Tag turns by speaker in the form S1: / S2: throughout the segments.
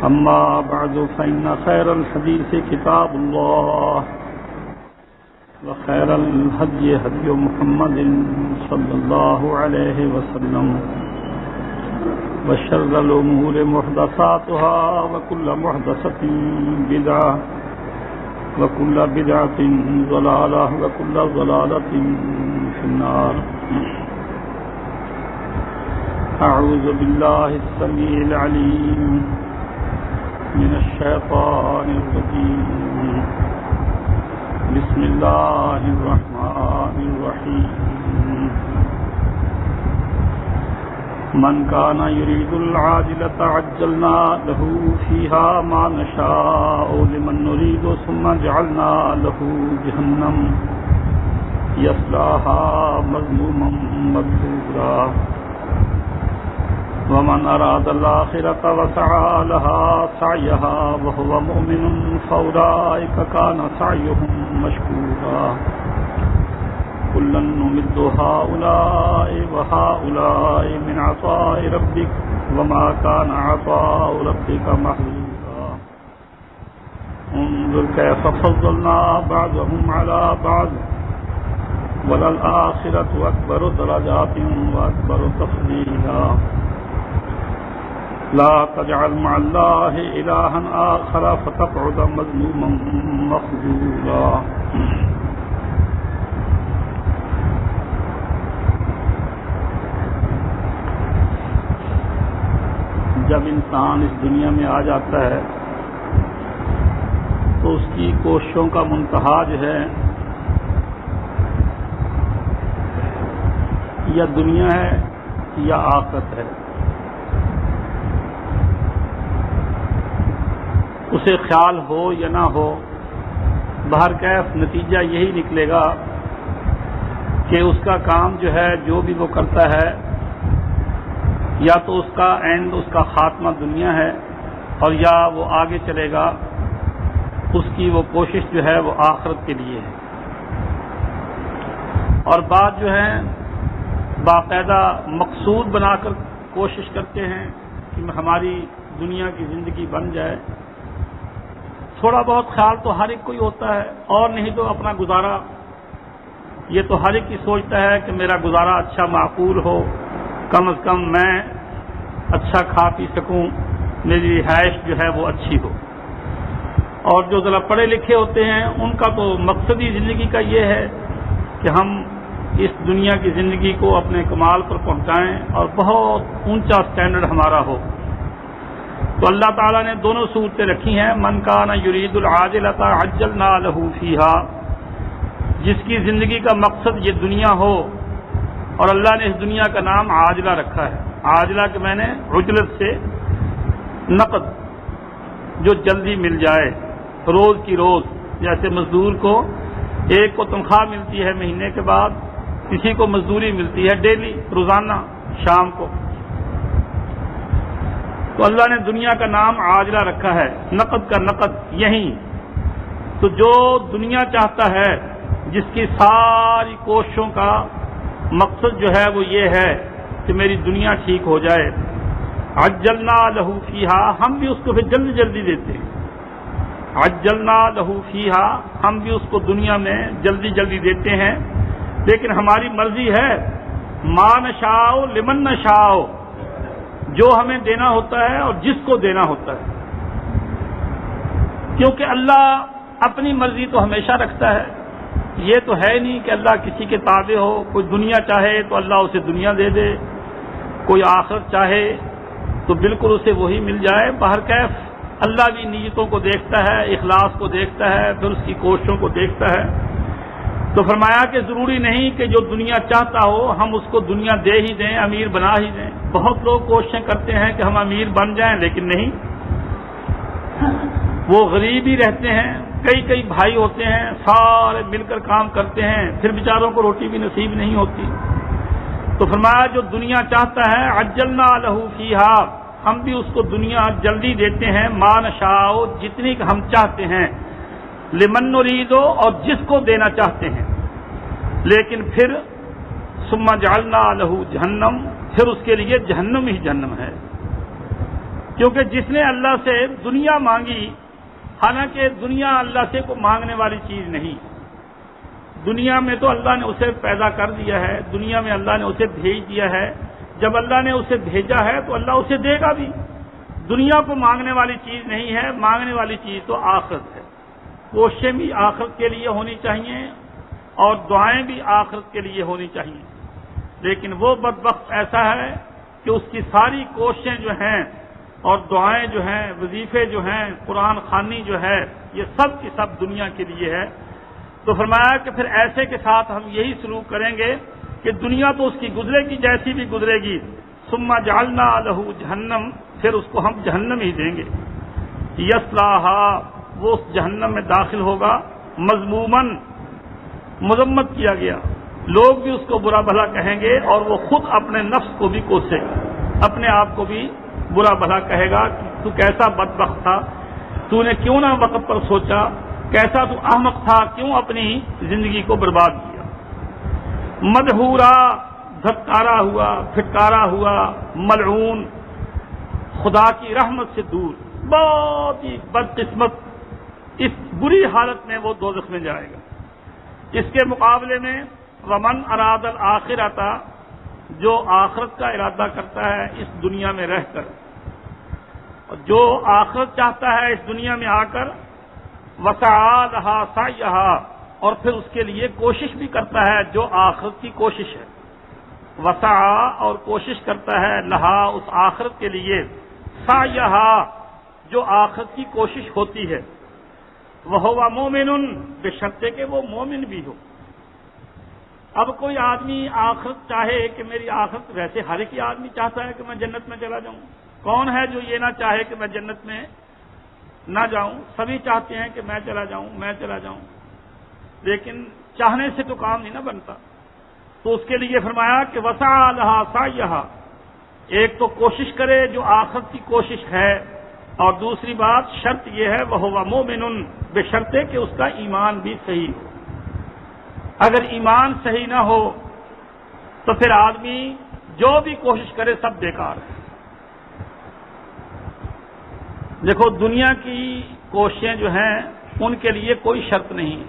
S1: أما بعد فإن خير الحديث كتاب الله وخير الهدي هدي محمد صلى الله عليه وسلم وشر الأمور محدثاتها وكل محدثة بدعة وكل بدعة ضلالة وكل ضلالة في النار. أعوذ بالله السميع العليم من الشيطان الرجيم. بسم الله الرحمن الرحيم. من كان يريد العاجلة عجلنا له فيها ما نشاء لمن نريد ثم جعلنا له جهنم يصلاها مذموما مدحورا. ومن أراد الآخرة وسعى لها سعيها وهو مؤمن فأولئك كان سعيهم مشكورا. كلا نمد هؤلاء وهؤلاء من عطاء ربك وما كان عطاء ربك محظورا. انظر كيف فضلنا بعضهم على بعض وللآخرة أكبر درجات وأكبر تفضيلا. لا تجعل مع الله إلها آخر فتقعد مذموما مخذولا. جب انسان اس دنیا میں آ جاتا ہے تو اس کی کوششوں کا منتہا جو ہے یا دنیا ہے یا آخرت ہے. اسے خیال ہو یا نہ ہو بہرکیف نتیجہ یہی نکلے گا کہ اس کا کام جو ہے جو بھی وہ کرتا ہے یا تو اس کا اینڈ اس کا خاتمہ دنیا ہے اور یا وہ آگے چلے گا اس کی وہ کوشش جو ہے وہ آخرت کے لیے ہے. اور بعض جو ہیں باقاعدہ مقصود بنا کر کوشش کرتے ہیں کہ ہماری دنیا کی زندگی بن جائے. تھوڑا بہت خیال تو ہر ایک کو ہی ہوتا ہے اور نہیں تو اپنا گزارا یہ تو ہر ایک ہی سوچتا ہے کہ میرا گزارا اچھا معقول ہو, کم از کم میں اچھا کھا پی سکوں, میری رہائش جو ہے وہ اچھی ہو. اور جو ذرا پڑھے لکھے ہوتے ہیں ان کا تو مقصد ہی زندگی کا یہ ہے کہ ہم اس دنیا کی زندگی کو اپنے کمال پر پہنچائیں اور بہت اونچا سٹینڈرڈ ہمارا ہو. تو اللہ تعالیٰ نے دونوں صورتیں رکھی ہیں. من کان یرید العاجلۃ عجلنا لہ فیہا, جس کی زندگی کا مقصد یہ دنیا ہو اور اللہ نے اس دنیا کا نام عاجلہ رکھا ہے. عاجلہ کے میں نے عجلت سے نقد جو جلدی مل جائے روز کی روز. جیسے مزدور کو ایک کو تنخواہ ملتی ہے مہینے کے بعد, کسی کو مزدوری ملتی ہے ڈیلی روزانہ شام کو. تو اللہ نے دنیا کا نام عاجلہ رکھا ہے, نقد کا نقد یہی. تو جو دنیا چاہتا ہے جس کی ساری کوششوں کا مقصد جو ہے وہ یہ ہے کہ میری دنیا ٹھیک ہو جائے, عجلنا لہ فیہا, ہم بھی اس کو پھر جلدی جلدی دیتے ہیں. عجلنا لہ فیہا, ہم بھی اس کو دنیا میں جلدی جلدی دیتے ہیں, لیکن ہماری مرضی ہے. ما نشاء لمن نشاء, جو ہمیں دینا ہوتا ہے اور جس کو دینا ہوتا ہے, کیونکہ اللہ اپنی مرضی تو ہمیشہ رکھتا ہے. یہ تو ہے نہیں کہ اللہ کسی کے تابع ہو. کوئی دنیا چاہے تو اللہ اسے دنیا دے دے, کوئی آخرت چاہے تو بالکل اسے وہی مل جائے. بہرکیف اللہ بھی نیتوں کو دیکھتا ہے, اخلاص کو دیکھتا ہے, پھر اس کی کوششوں کو دیکھتا ہے. تو فرمایا کہ ضروری نہیں کہ جو دنیا چاہتا ہو ہم اس کو دنیا دے ہی دیں, امیر بنا ہی دیں. بہت لوگ کوششیں کرتے ہیں کہ ہم امیر بن جائیں, لیکن نہیں, وہ غریب ہی رہتے ہیں. کئی کئی بھائی ہوتے ہیں سارے مل کر کام کرتے ہیں, پھر بیچاروں کو روٹی بھی نصیب نہیں ہوتی. تو فرمایا جو دنیا چاہتا ہے عجلنا لہ فیہا, ہم بھی اس کو دنیا جلدی دیتے ہیں. ما نشاء, جتنی ہم چاہتے ہیں. لمن نریدو, اور جس کو دینا چاہتے ہیں. لیکن پھر ثم جعلنا لہ جہنم, پھر اس کے لیے جہنم ہی جہنم ہے. کیونکہ جس نے اللہ سے دنیا مانگی، حالانکہ دنیا اللہ سے کو مانگنے والی چیز نہیں، دنیا میں تو اللہ نے اسے پیدا کر دیا ہے، دنیا میں اللہ نے اسے بھیج دیا ہے، جب اللہ نے اسے بھیجا ہے تو اللہ اسے دے گا بھی۔ دنیا کو مانگنے والی چیز نہیں ہے، مانگنے والی چیز تو آخرت ہے۔ کوششیں بھی آخرت کے لیے ہونی چاہیے اور دعائیں بھی آخرت کے لیے ہونی چاہیے، لیکن وہ بدبخت ایسا ہے کہ اس کی ساری کوششیں جو ہیں اور دعائیں جو ہیں، وظیفے جو ہیں، قرآن خوانی جو ہے، یہ سب کی سب دنیا کے لیے ہے۔ تو فرمایا کہ پھر ایسے کے ساتھ ہم یہی سلوک کریں گے کہ دنیا تو اس کی گزرے گی جیسی بھی گزرے گی، ثم جعلنا لہ جہنم، پھر اس کو ہم جہنم ہی دیں گے، یصلاھا، وہ اس جہنم میں داخل ہوگا، مذموماً، مذمت کیا گیا، لوگ بھی اس کو برا بھلا کہیں گے اور وہ خود اپنے نفس کو بھی کوسے گا، اپنے آپ کو بھی برا بھلا کہے گا کہ تو کیسا بدبخت تھا، تو نے کیوں نہ وقت پر سوچا، کیسا تو احمق تھا، کیوں اپنی زندگی کو برباد کیا۔ مدحورا، دھتکارا ہوا، پھٹکارا ہوا، ملعون، خدا کی رحمت سے دور، بہت ہی بدقسمت، اس بری حالت میں وہ دوزخ میں جائے گا۔ اس کے مقابلے میں ومن اراد الآخرۃ، جو آخرت کا ارادہ کرتا ہے اس دنیا میں رہ کر، جو آخرت چاہتا ہے اس دنیا میں آ کر، وسعی لہا سعیہا، اور پھر اس کے لیے کوشش بھی کرتا ہے جو آخرت کی کوشش ہے، وسعی، اور کوشش کرتا ہے، لہا، اس آخرت کے لیے، سعیہا، جو آخرت کی کوشش ہوتی ہے، وہو مومن، بشرطے کہ وہ مومن بھی ہو۔ اب کوئی آدمی آخرت چاہے کہ میری آخرت، ویسے ہر ایک آدمی چاہتا ہے کہ میں جنت میں چلا جاؤں، کون ہے جو یہ نہ چاہے کہ میں جنت میں نہ جاؤں؟ سبھی چاہتے ہیں کہ میں چلا جاؤں، میں چلا جاؤں، لیکن چاہنے سے تو کام نہیں نہ بنتا۔ تو اس کے لیے فرمایا کہ وسعی لہا سعیہا، ایک تو کوشش کرے جو آخرت کی کوشش ہے، اور دوسری بات شرط یہ ہے وہو مومن، بشرطے کہ اس کا ایمان بھی صحیح ہو۔ اگر ایمان صحیح نہ ہو تو پھر آدمی جو بھی کوشش کرے سب بیکار ہے۔ دیکھو دنیا کی کوششیں جو ہیں ان کے لیے کوئی شرط نہیں ہے،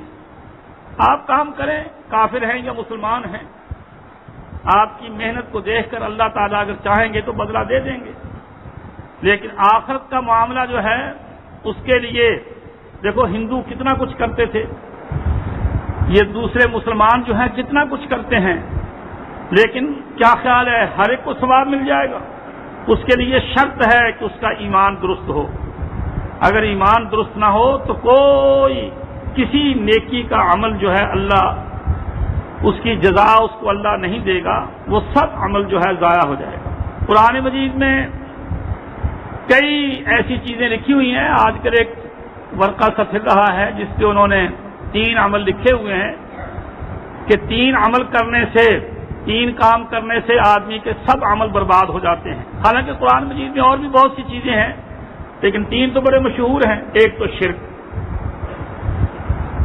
S1: آپ کام کریں، کافر ہیں یا مسلمان ہیں، آپ کی محنت کو دیکھ کر اللہ تعالیٰ اگر چاہیں گے تو بدلہ دے دیں گے، لیکن آخرت کا معاملہ جو ہے اس کے لیے دیکھو ہندو کتنا کچھ کرتے تھے، یہ دوسرے مسلمان جو ہیں کتنا کچھ کرتے ہیں، لیکن کیا خیال ہے ہر ایک کو ثواب مل جائے گا؟ اس کے لیے شرط ہے کہ اس کا ایمان درست ہو۔ اگر ایمان درست نہ ہو تو کوئی کسی نیکی کا عمل جو ہے اللہ اس کی جزا اس کو اللہ نہیں دے گا، وہ سب عمل جو ہے ضائع ہو جائے گا۔ قرآن مجید میں کئی ایسی چیزیں لکھی ہوئی ہیں، آج کل ایک ورقہ سا پھر رہا ہے جس پہ انہوں نے 3 عمل لکھے ہوئے ہیں کہ 3 عمل کرنے سے، 3 کام کرنے سے آدمی کے سب عمل برباد ہو جاتے ہیں۔ حالانکہ قرآن مجید میں اور بھی بہت سی چیزیں ہیں، لیکن 3 تو بڑے مشہور ہیں۔ ایک تو شرک،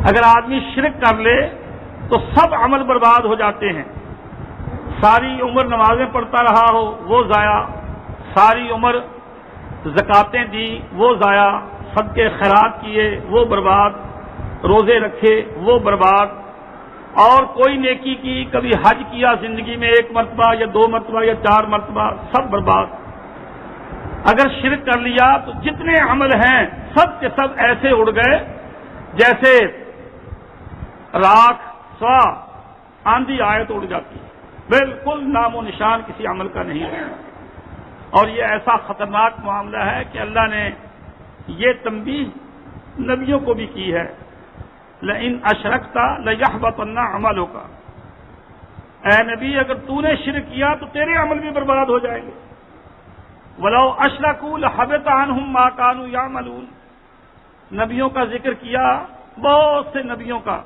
S1: اگر آدمی شرک کر لے تو سب عمل برباد ہو جاتے ہیں۔ ساری عمر نمازیں پڑھتا رہا ہو وہ ضائع، ساری عمر زکاتیں دی وہ ضائع، صدقے خیرات کیے وہ برباد، روزے رکھے وہ برباد، اور کوئی نیکی کی، کبھی حج کیا زندگی میں 1 مرتبہ یا 2 مرتبہ یا 4 مرتبہ، سب برباد۔ اگر شرک کر لیا تو جتنے عمل ہیں سب کے سب ایسے اڑ گئے جیسے راکھ سوا آندھی آئے تو اڑ جاتی ہے، بالکل نام و نشان کسی عمل کا نہیں ہے۔ اور یہ ایسا خطرناک معاملہ ہے کہ اللہ نے یہ تنبیہ نبیوں کو بھی کی ہے، لئن اشرکت لیحبطن عملک، اے نبی اگر تو نے شرک کیا تو تیرے عمل بھی برباد ہو جائیں گے۔ ولو اشرکوا لحبط عنہم ما كانوا یعملون، نبیوں کا ذکر کیا، بہت سے نبیوں کا،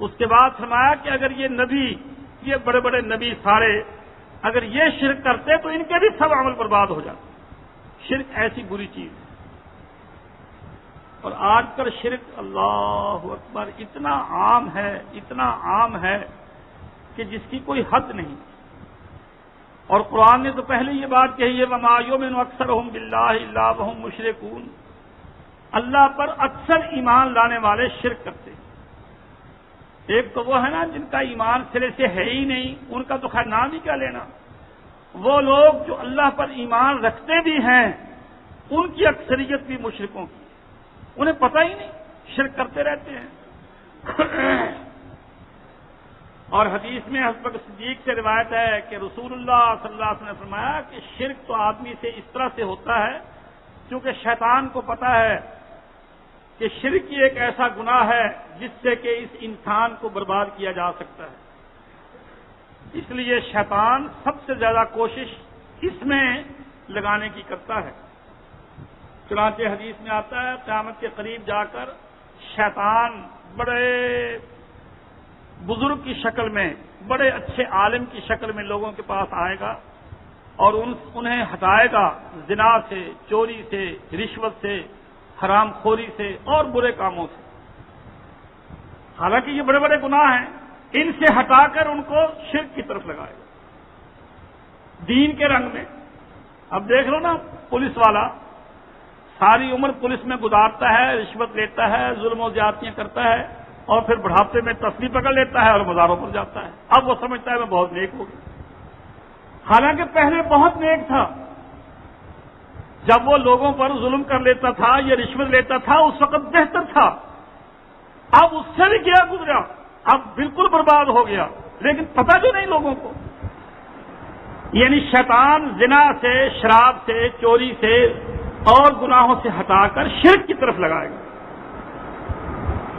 S1: اس کے بعد فرمایا کہ اگر یہ نبی، یہ بڑے بڑے نبی سارے اگر یہ شرک کرتے تو ان کے بھی سب عمل برباد ہو جاتے۔ شرک ایسی بری چیز ہے، اور آج کل شرک اللہ اکبر اتنا عام ہے، اتنا عام ہے کہ جس کی کوئی حد نہیں۔ اور قرآن نے تو پہلے یہ بات کہی ہے وما یؤمن اکثرهم باللہ الا وهم مشرکون، اللہ پر اکثر ایمان لانے والے شرک کرتے ہیں۔ ایک تو وہ ہے نا جن کا ایمان سرے سے ہے ہی نہیں، ان کا تو خیر نام ہی کیا لینا۔ وہ لوگ جو اللہ پر ایمان رکھتے بھی ہیں ان کی اکثریت بھی مشرکوں کی، انہیں پتہ ہی نہیں، شرک کرتے رہتے ہیں۔ اور حدیث میں حضرت بکر صدیق سے روایت ہے کہ رسول اللہ صلی اللہ علیہ وسلم نے فرمایا کہ شرک تو آدمی سے اس طرح سے ہوتا ہے کیونکہ شیطان کو پتا ہے کہ شرک ایک ایسا گناہ ہے جس سے کہ اس انسان کو برباد کیا جا سکتا ہے، اس لیے شیطان سب سے زیادہ کوشش اس میں لگانے کی کرتا ہے۔ چنانچہ حدیث میں آتا ہے قیامت کے قریب جا کر شیطان بڑے بزرگ کی شکل میں، بڑے اچھے عالم کی شکل میں لوگوں کے پاس آئے گا اور انہیں ہٹائے گا زنا سے، چوری سے، رشوت سے، حرام خوری سے اور برے کاموں سے۔ حالانکہ یہ بڑے بڑے گناہ ہیں، ان سے ہٹا کر ان کو شرک کی طرف لگائے گا دین کے رنگ میں۔ اب دیکھ لو نا، پولیس والا ساری عمر پولیس میں گزارتا ہے، رشوت لیتا ہے، ظلم و زیادتیاں کرتا ہے اور پھر بڑھاپے میں تسلی پکڑ لیتا ہے اور بازاروں پر جاتا ہے۔ اب وہ سمجھتا ہے میں بہت نیک ہو گیا، حالانکہ پہلے بہت نیک تھا۔ جب وہ لوگوں پر ظلم کر لیتا تھا یا رشوت لیتا تھا اس وقت بہتر تھا، اب اس سے بھی کیا گزرا، اب بالکل برباد ہو گیا، لیکن پتہ بھی نہیں لوگوں کو۔ یعنی شیطان زنا سے، شراب سے، چوری سے اور گناہوں سے ہٹا کر شرک کی طرف لگائے گا،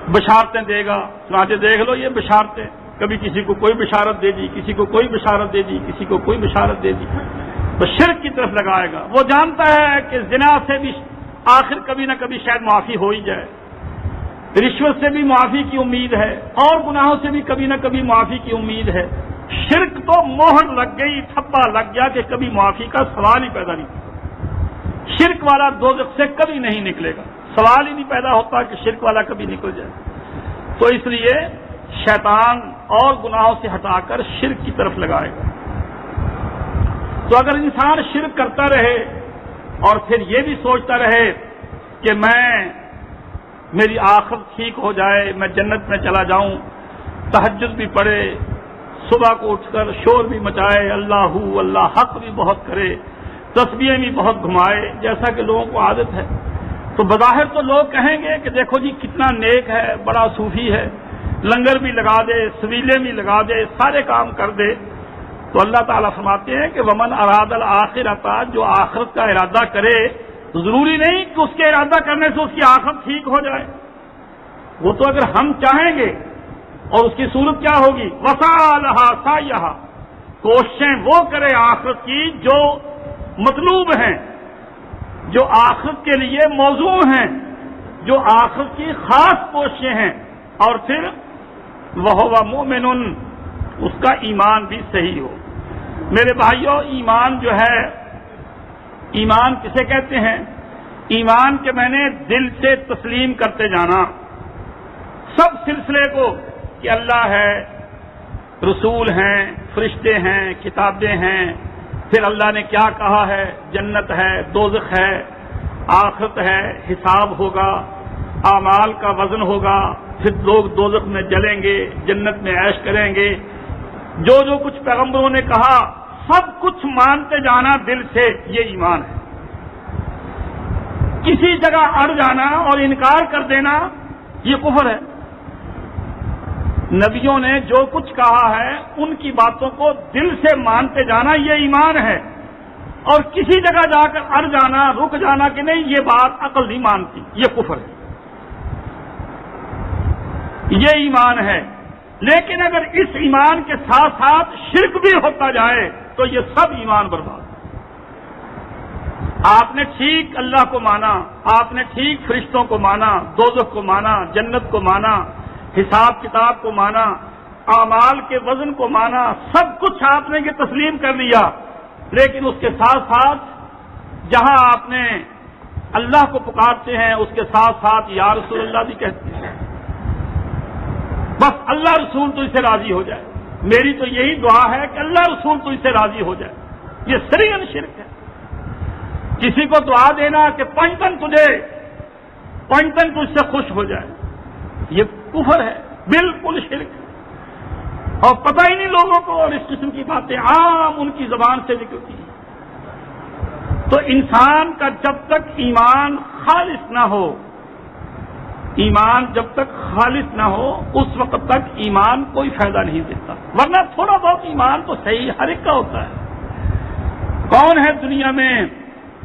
S1: بشارتیں دے گا۔ چنانچہ دیکھ لو یہ بشارتیں، کبھی کسی کو کوئی بشارت دے دی، کسی کو کوئی بشارت دے دی، کسی کو کوئی بشارت دے دی، تو شرک کی طرف لگائے گا۔ وہ جانتا ہے کہ زنا سے بھی آخر کبھی نہ کبھی شاید معافی ہو ہی جائے، رشوت سے بھی معافی کی امید ہے اور گناہوں سے بھی کبھی نہ کبھی معافی کی امید ہے۔ شرک تو مہر لگ گئی، تھپا لگ گیا کہ کبھی معافی کا سوال ہی پیدا نہیں۔ شرک والا دوزخ سے کبھی نہیں نکلے گا، سوال ہی نہیں پیدا ہوتا کہ شرک والا کبھی نکل جائے۔ تو اس لیے شیطان اور گناہوں سے ہٹا کر شرک کی طرف لگائے گا۔ تو اگر انسان شرک کرتا رہے اور پھر یہ بھی سوچتا رہے کہ میری آخرت ٹھیک ہو جائے، میں جنت میں چلا جاؤں، تہجد بھی پڑھے، صبح کو اٹھ کر شور بھی مچائے، اللہ حق بھی بہت کرے، تسبیحیں بھی بہت گھمائے، جیسا کہ لوگوں کو عادت ہے، تو بظاہر تو لوگ کہیں گے کہ دیکھو جی کتنا نیک ہے، بڑا صوفی ہے، لنگر بھی لگا دے، سویلے بھی لگا دے، سارے کام کر دے۔ تو اللہ تعالیٰ فرماتے ہیں کہ ومن اراد الآخرۃ، جو آخرت کا ارادہ کرے، ضروری نہیں کہ اس کے ارادہ کرنے سے اس کی آخرت ٹھیک ہو جائے، وہ تو اگر ہم چاہیں گے، اور اس کی صورت کیا ہوگی، وسعیٰ لہا سعیہا، کوششیں وہ کرے آخرت کی جو مطلوب ہیں، جو آخرت کے لیے موضوع ہیں، جو آخرت کی خاص کوششیں ہیں، اور پھر وہو مؤمن، اس کا ایمان بھی صحیح ہو۔ میرے بھائیوں، ایمان جو ہے، ایمان کسے کہتے ہیں؟ ایمان کے میں نے دل سے تسلیم کرتے جانا سب سلسلے کو، کہ اللہ ہے، رسول ہیں، فرشتے ہیں، کتابیں ہیں، پھر اللہ نے کیا کہا ہے، جنت ہے، دوزخ ہے، آخرت ہے، حساب ہوگا، اعمال کا وزن ہوگا، پھر لوگ دوزخ میں جلیں گے، جنت میں عیش کریں گے، جو کچھ پیغمبروں نے کہا سب کچھ مانتے جانا دل سے، یہ ایمان ہے۔ کسی جگہ اڑ جانا اور انکار کر دینا یہ کفر ہے۔ نبیوں نے جو کچھ کہا ہے ان کی باتوں کو دل سے مانتے جانا یہ ایمان ہے، اور کسی جگہ جا کر اڑ جانا، رک جانا کہ نہیں یہ بات عقل نہیں مانتی، یہ کفر ہے، یہ ایمان ہے۔ لیکن اگر اس ایمان کے ساتھ ساتھ شرک بھی ہوتا جائے تو یہ سب ایمان برباد۔ آپ نے ٹھیک اللہ کو مانا، آپ نے ٹھیک فرشتوں کو مانا، دوزخ کو مانا، جنت کو مانا، حساب کتاب کو مانا، اعمال کے وزن کو مانا، سب کچھ آپ نے یہ تسلیم کر لیا، لیکن اس کے ساتھ ساتھ جہاں آپ نے اللہ کو پکارتے ہیں اس کے ساتھ ساتھ یا رسول اللہ بھی کہتے ہیں، بس اللہ رسول تو اس سے راضی ہو جائے۔ میری تو یہی دعا ہے کہ اللہ رسول تو اس سے راضی ہو جائے۔ یہ سریعن شرک ہے. کسی کو دعا دینا کہ پنجتن تجھ سے خوش ہو جائے، یہ کفر ہے، بالکل شرک ہے. اور پتہ ہی نہیں لوگوں کو، اور اس قسم کی باتیں عام ان کی زبان سے نکلتی ہیں. تو انسان کا جب تک ایمان خالص نہ ہو، ایمان جب تک خالص نہ ہو اس وقت تک ایمان کوئی فائدہ نہیں دیتا. ورنہ تھوڑا بہت ایمان تو صحیح ہر ایک کا ہوتا ہے. کون ہے دنیا میں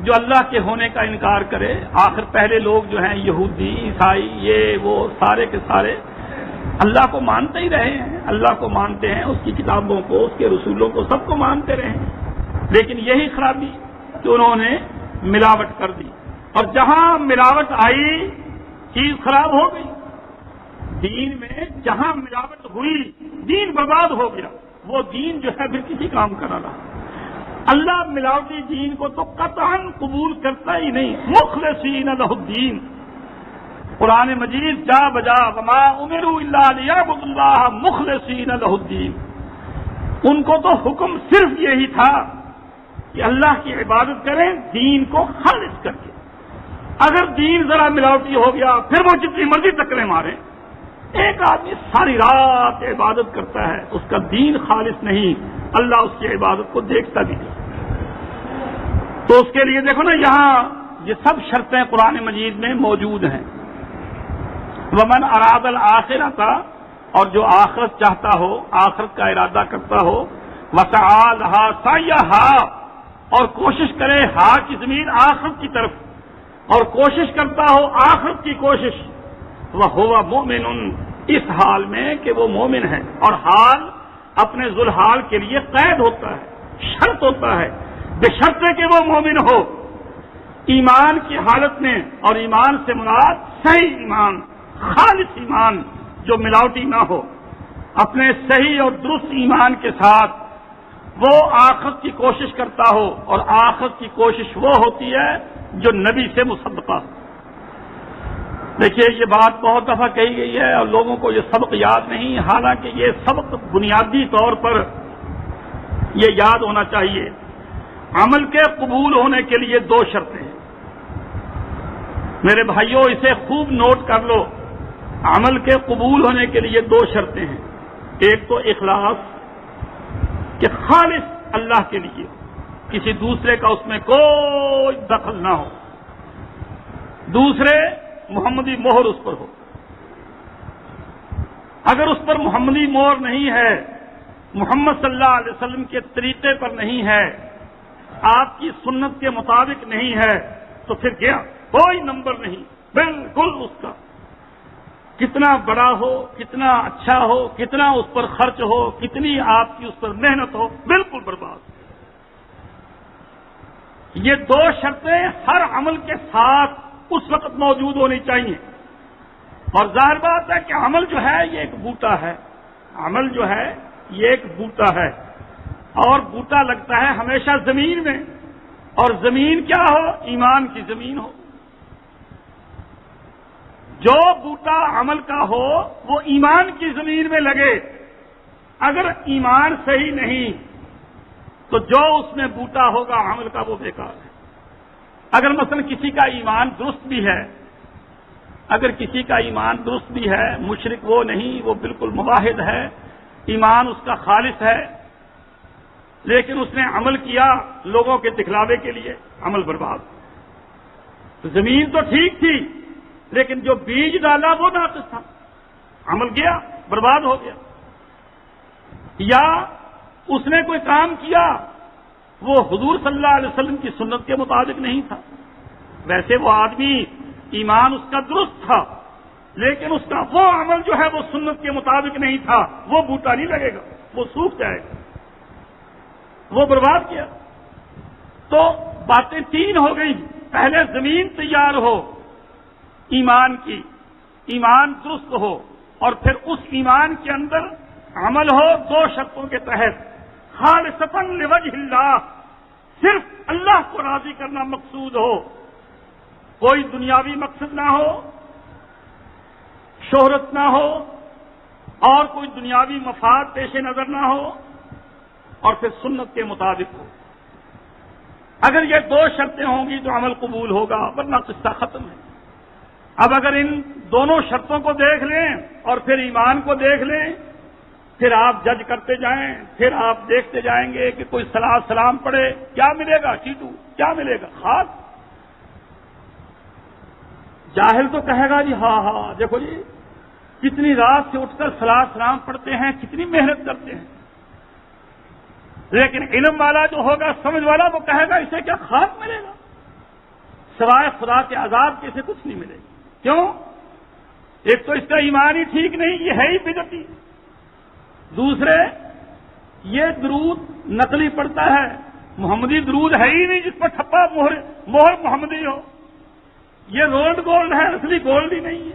S1: جو اللہ کے ہونے کا انکار کرے؟ آخر پہلے لوگ جو ہیں یہودی، عیسائی، یہ وہ سارے کے سارے اللہ کو مانتے ہی رہے ہیں، اللہ کو مانتے ہیں، اس کی کتابوں کو، اس کے رسولوں کو، سب کو مانتے رہے ہیں. لیکن یہی خرابی کہ انہوں نے ملاوٹ کر دی، اور جہاں ملاوٹ آئی چیز خراب ہو گئی. دین میں جہاں ملاوٹ ہوئی دین برباد ہو گیا. وہ دین جو ہے پھر کسی کام کا نہ رہا. اللہ ملاوٹی دین کو تو قطعاً قبول کرتا ہی نہیں. مخلصین لہ الدین، قرآن مجید جا بجا وما امروا الا لیعبدوا اللہ مخلصین لہ الدین. ان کو تو حکم صرف یہی تھا کہ اللہ کی عبادت کریں دین کو خالص کر کے. اگر دین ذرا ملاوٹی ہو گیا پھر وہ جتنی مرضی ٹکرے مارے. ایک آدمی ساری رات عبادت کرتا ہے، اس کا دین خالص نہیں، اللہ اس کی عبادت کو دیکھتا بھی نہیں. تو اس کے لیے دیکھو نا یہاں یہ سب شرطیں قرآن مجید میں موجود ہیں. ومن اراد الآخرۃ، اور جو آخرت چاہتا ہو، آخرت کا ارادہ کرتا ہو، وسعی لہا سعیھا، اور کوشش کرے ہا کی ضمیر آخرت کی طرف، اور کوشش کرتا ہو آخرت کی کوشش، وہو مؤمن، اس حال میں کہ وہ مومن ہے. اور حال اپنے ذوالحال کے لیے قید ہوتا ہے، شرط ہوتا ہے، بشرطے کہ وہ مومن ہو ایمان کی حالت میں. اور ایمان سے مراد صحیح ایمان، خالص ایمان جو ملاوٹی نہ ہو. اپنے صحیح اور درست ایمان کے ساتھ وہ آخرت کی کوشش کرتا ہو، اور آخرت کی کوشش وہ ہوتی ہے جو نبی سے مصدقہ. دیکھیے یہ بات بہت دفعہ کہی گئی ہے اور لوگوں کو یہ سبق یاد نہیں، حالانکہ یہ سبق بنیادی طور پر یہ یاد ہونا چاہیے. عمل کے قبول ہونے کے لیے دو شرطیں ہیں میرے بھائیوں، اسے خوب نوٹ کر لو. عمل کے قبول ہونے کے لیے دو شرطیں ہیں. ایک تو اخلاص، کہ خالص اللہ کے لیے، کسی دوسرے کا اس میں کوئی دخل نہ ہو. دوسرے محمدی مہر اس پر ہو. اگر اس پر محمدی مہر نہیں ہے، محمد صلی اللہ علیہ وسلم کے طریقے پر نہیں ہے، آپ کی سنت کے مطابق نہیں ہے، تو پھر گیا، کوئی نمبر نہیں. بالکل اس کا کتنا بڑا ہو، کتنا اچھا ہو، کتنا اس پر خرچ ہو، کتنی آپ کی اس پر محنت ہو، بالکل برباد. یہ دو شرطیں ہر عمل کے ساتھ اس وقت موجود ہونی چاہیے. اور ظاہر بات ہے کہ عمل جو ہے یہ ایک بوٹا ہے. عمل جو ہے یہ ایک بوٹا ہے، اور بوٹا لگتا ہے ہمیشہ زمین میں. اور زمین کیا ہو؟ ایمان کی زمین ہو. جو بوٹا عمل کا ہو وہ ایمان کی زمین میں لگے. اگر ایمان صحیح نہیں تو جو اس میں بوٹا ہوگا عمل کا وہ بیکار ہے. اگر مثلا کسی کا ایمان درست بھی ہے، اگر کسی کا ایمان درست بھی ہے، مشرک وہ نہیں، وہ بالکل موحد ہے، ایمان اس کا خالص ہے، لیکن اس نے عمل کیا لوگوں کے دکھلاوے کے لیے، عمل برباد. زمین تو ٹھیک تھی لیکن جو بیج ڈالا وہ ناقص تھا، عمل گیا، برباد ہو گیا. یا اس نے کوئی کام کیا وہ حضور صلی اللہ علیہ وسلم کی سنت کے مطابق نہیں تھا. ویسے وہ آدمی ایمان اس کا درست تھا لیکن اس کا وہ عمل جو ہے وہ سنت کے مطابق نہیں تھا، وہ بوٹا نہیں لگے گا، وہ سوکھ جائے گا، وہ برباد کیا. تو باتیں تین ہو گئی. پہلے زمین تیار ہو ایمان کی، ایمان درست ہو، اور پھر اس ایمان کے اندر عمل ہو دو شرطوں کے تحت. خالصتاً لوجہ اللہ، صرف اللہ کو راضی کرنا مقصود ہو، کوئی دنیاوی مقصد نہ ہو، شہرت نہ ہو، اور کوئی دنیاوی مفاد پیش نظر نہ ہو، اور پھر سنت کے مطابق ہو. اگر یہ دو شرطیں ہوں گی تو عمل قبول ہوگا، ورنہ قصہ ختم ہے۔ اب اگر ان دونوں شرطوں کو دیکھ لیں اور پھر ایمان کو دیکھ لیں، پھر آپ جج کرتے جائیں، پھر آپ دیکھتے جائیں گے کہ کوئی صلاۃ سلام پڑھے، کیا ملے گا؟ چیٹو، کیا ملے گا؟ خاک۔ جاہل تو کہے گا جی ہاں ہاں دیکھو جی کتنی رات سے اٹھ کر صلاۃ سلام پڑھتے ہیں، کتنی محنت کرتے ہیں، لیکن علم والا جو ہوگا، سمجھ والا، وہ کہے گا اسے کیا خاک ملے گا، سوائے خدا کے عذاب کے اسے کچھ نہیں ملے گا۔ کیوں؟ ایک تو اس کا ایمان ہی ٹھیک نہیں، یہ ہے ہی بدعتی، دوسرے یہ درود نقلی پڑتا ہے، محمدی درود ہے ہی نہیں جس پر ٹھپا مہر محمدی ہو، یہ رولڈ گولڈ ہے، اصلی گولڈ ہی نہیں ہے،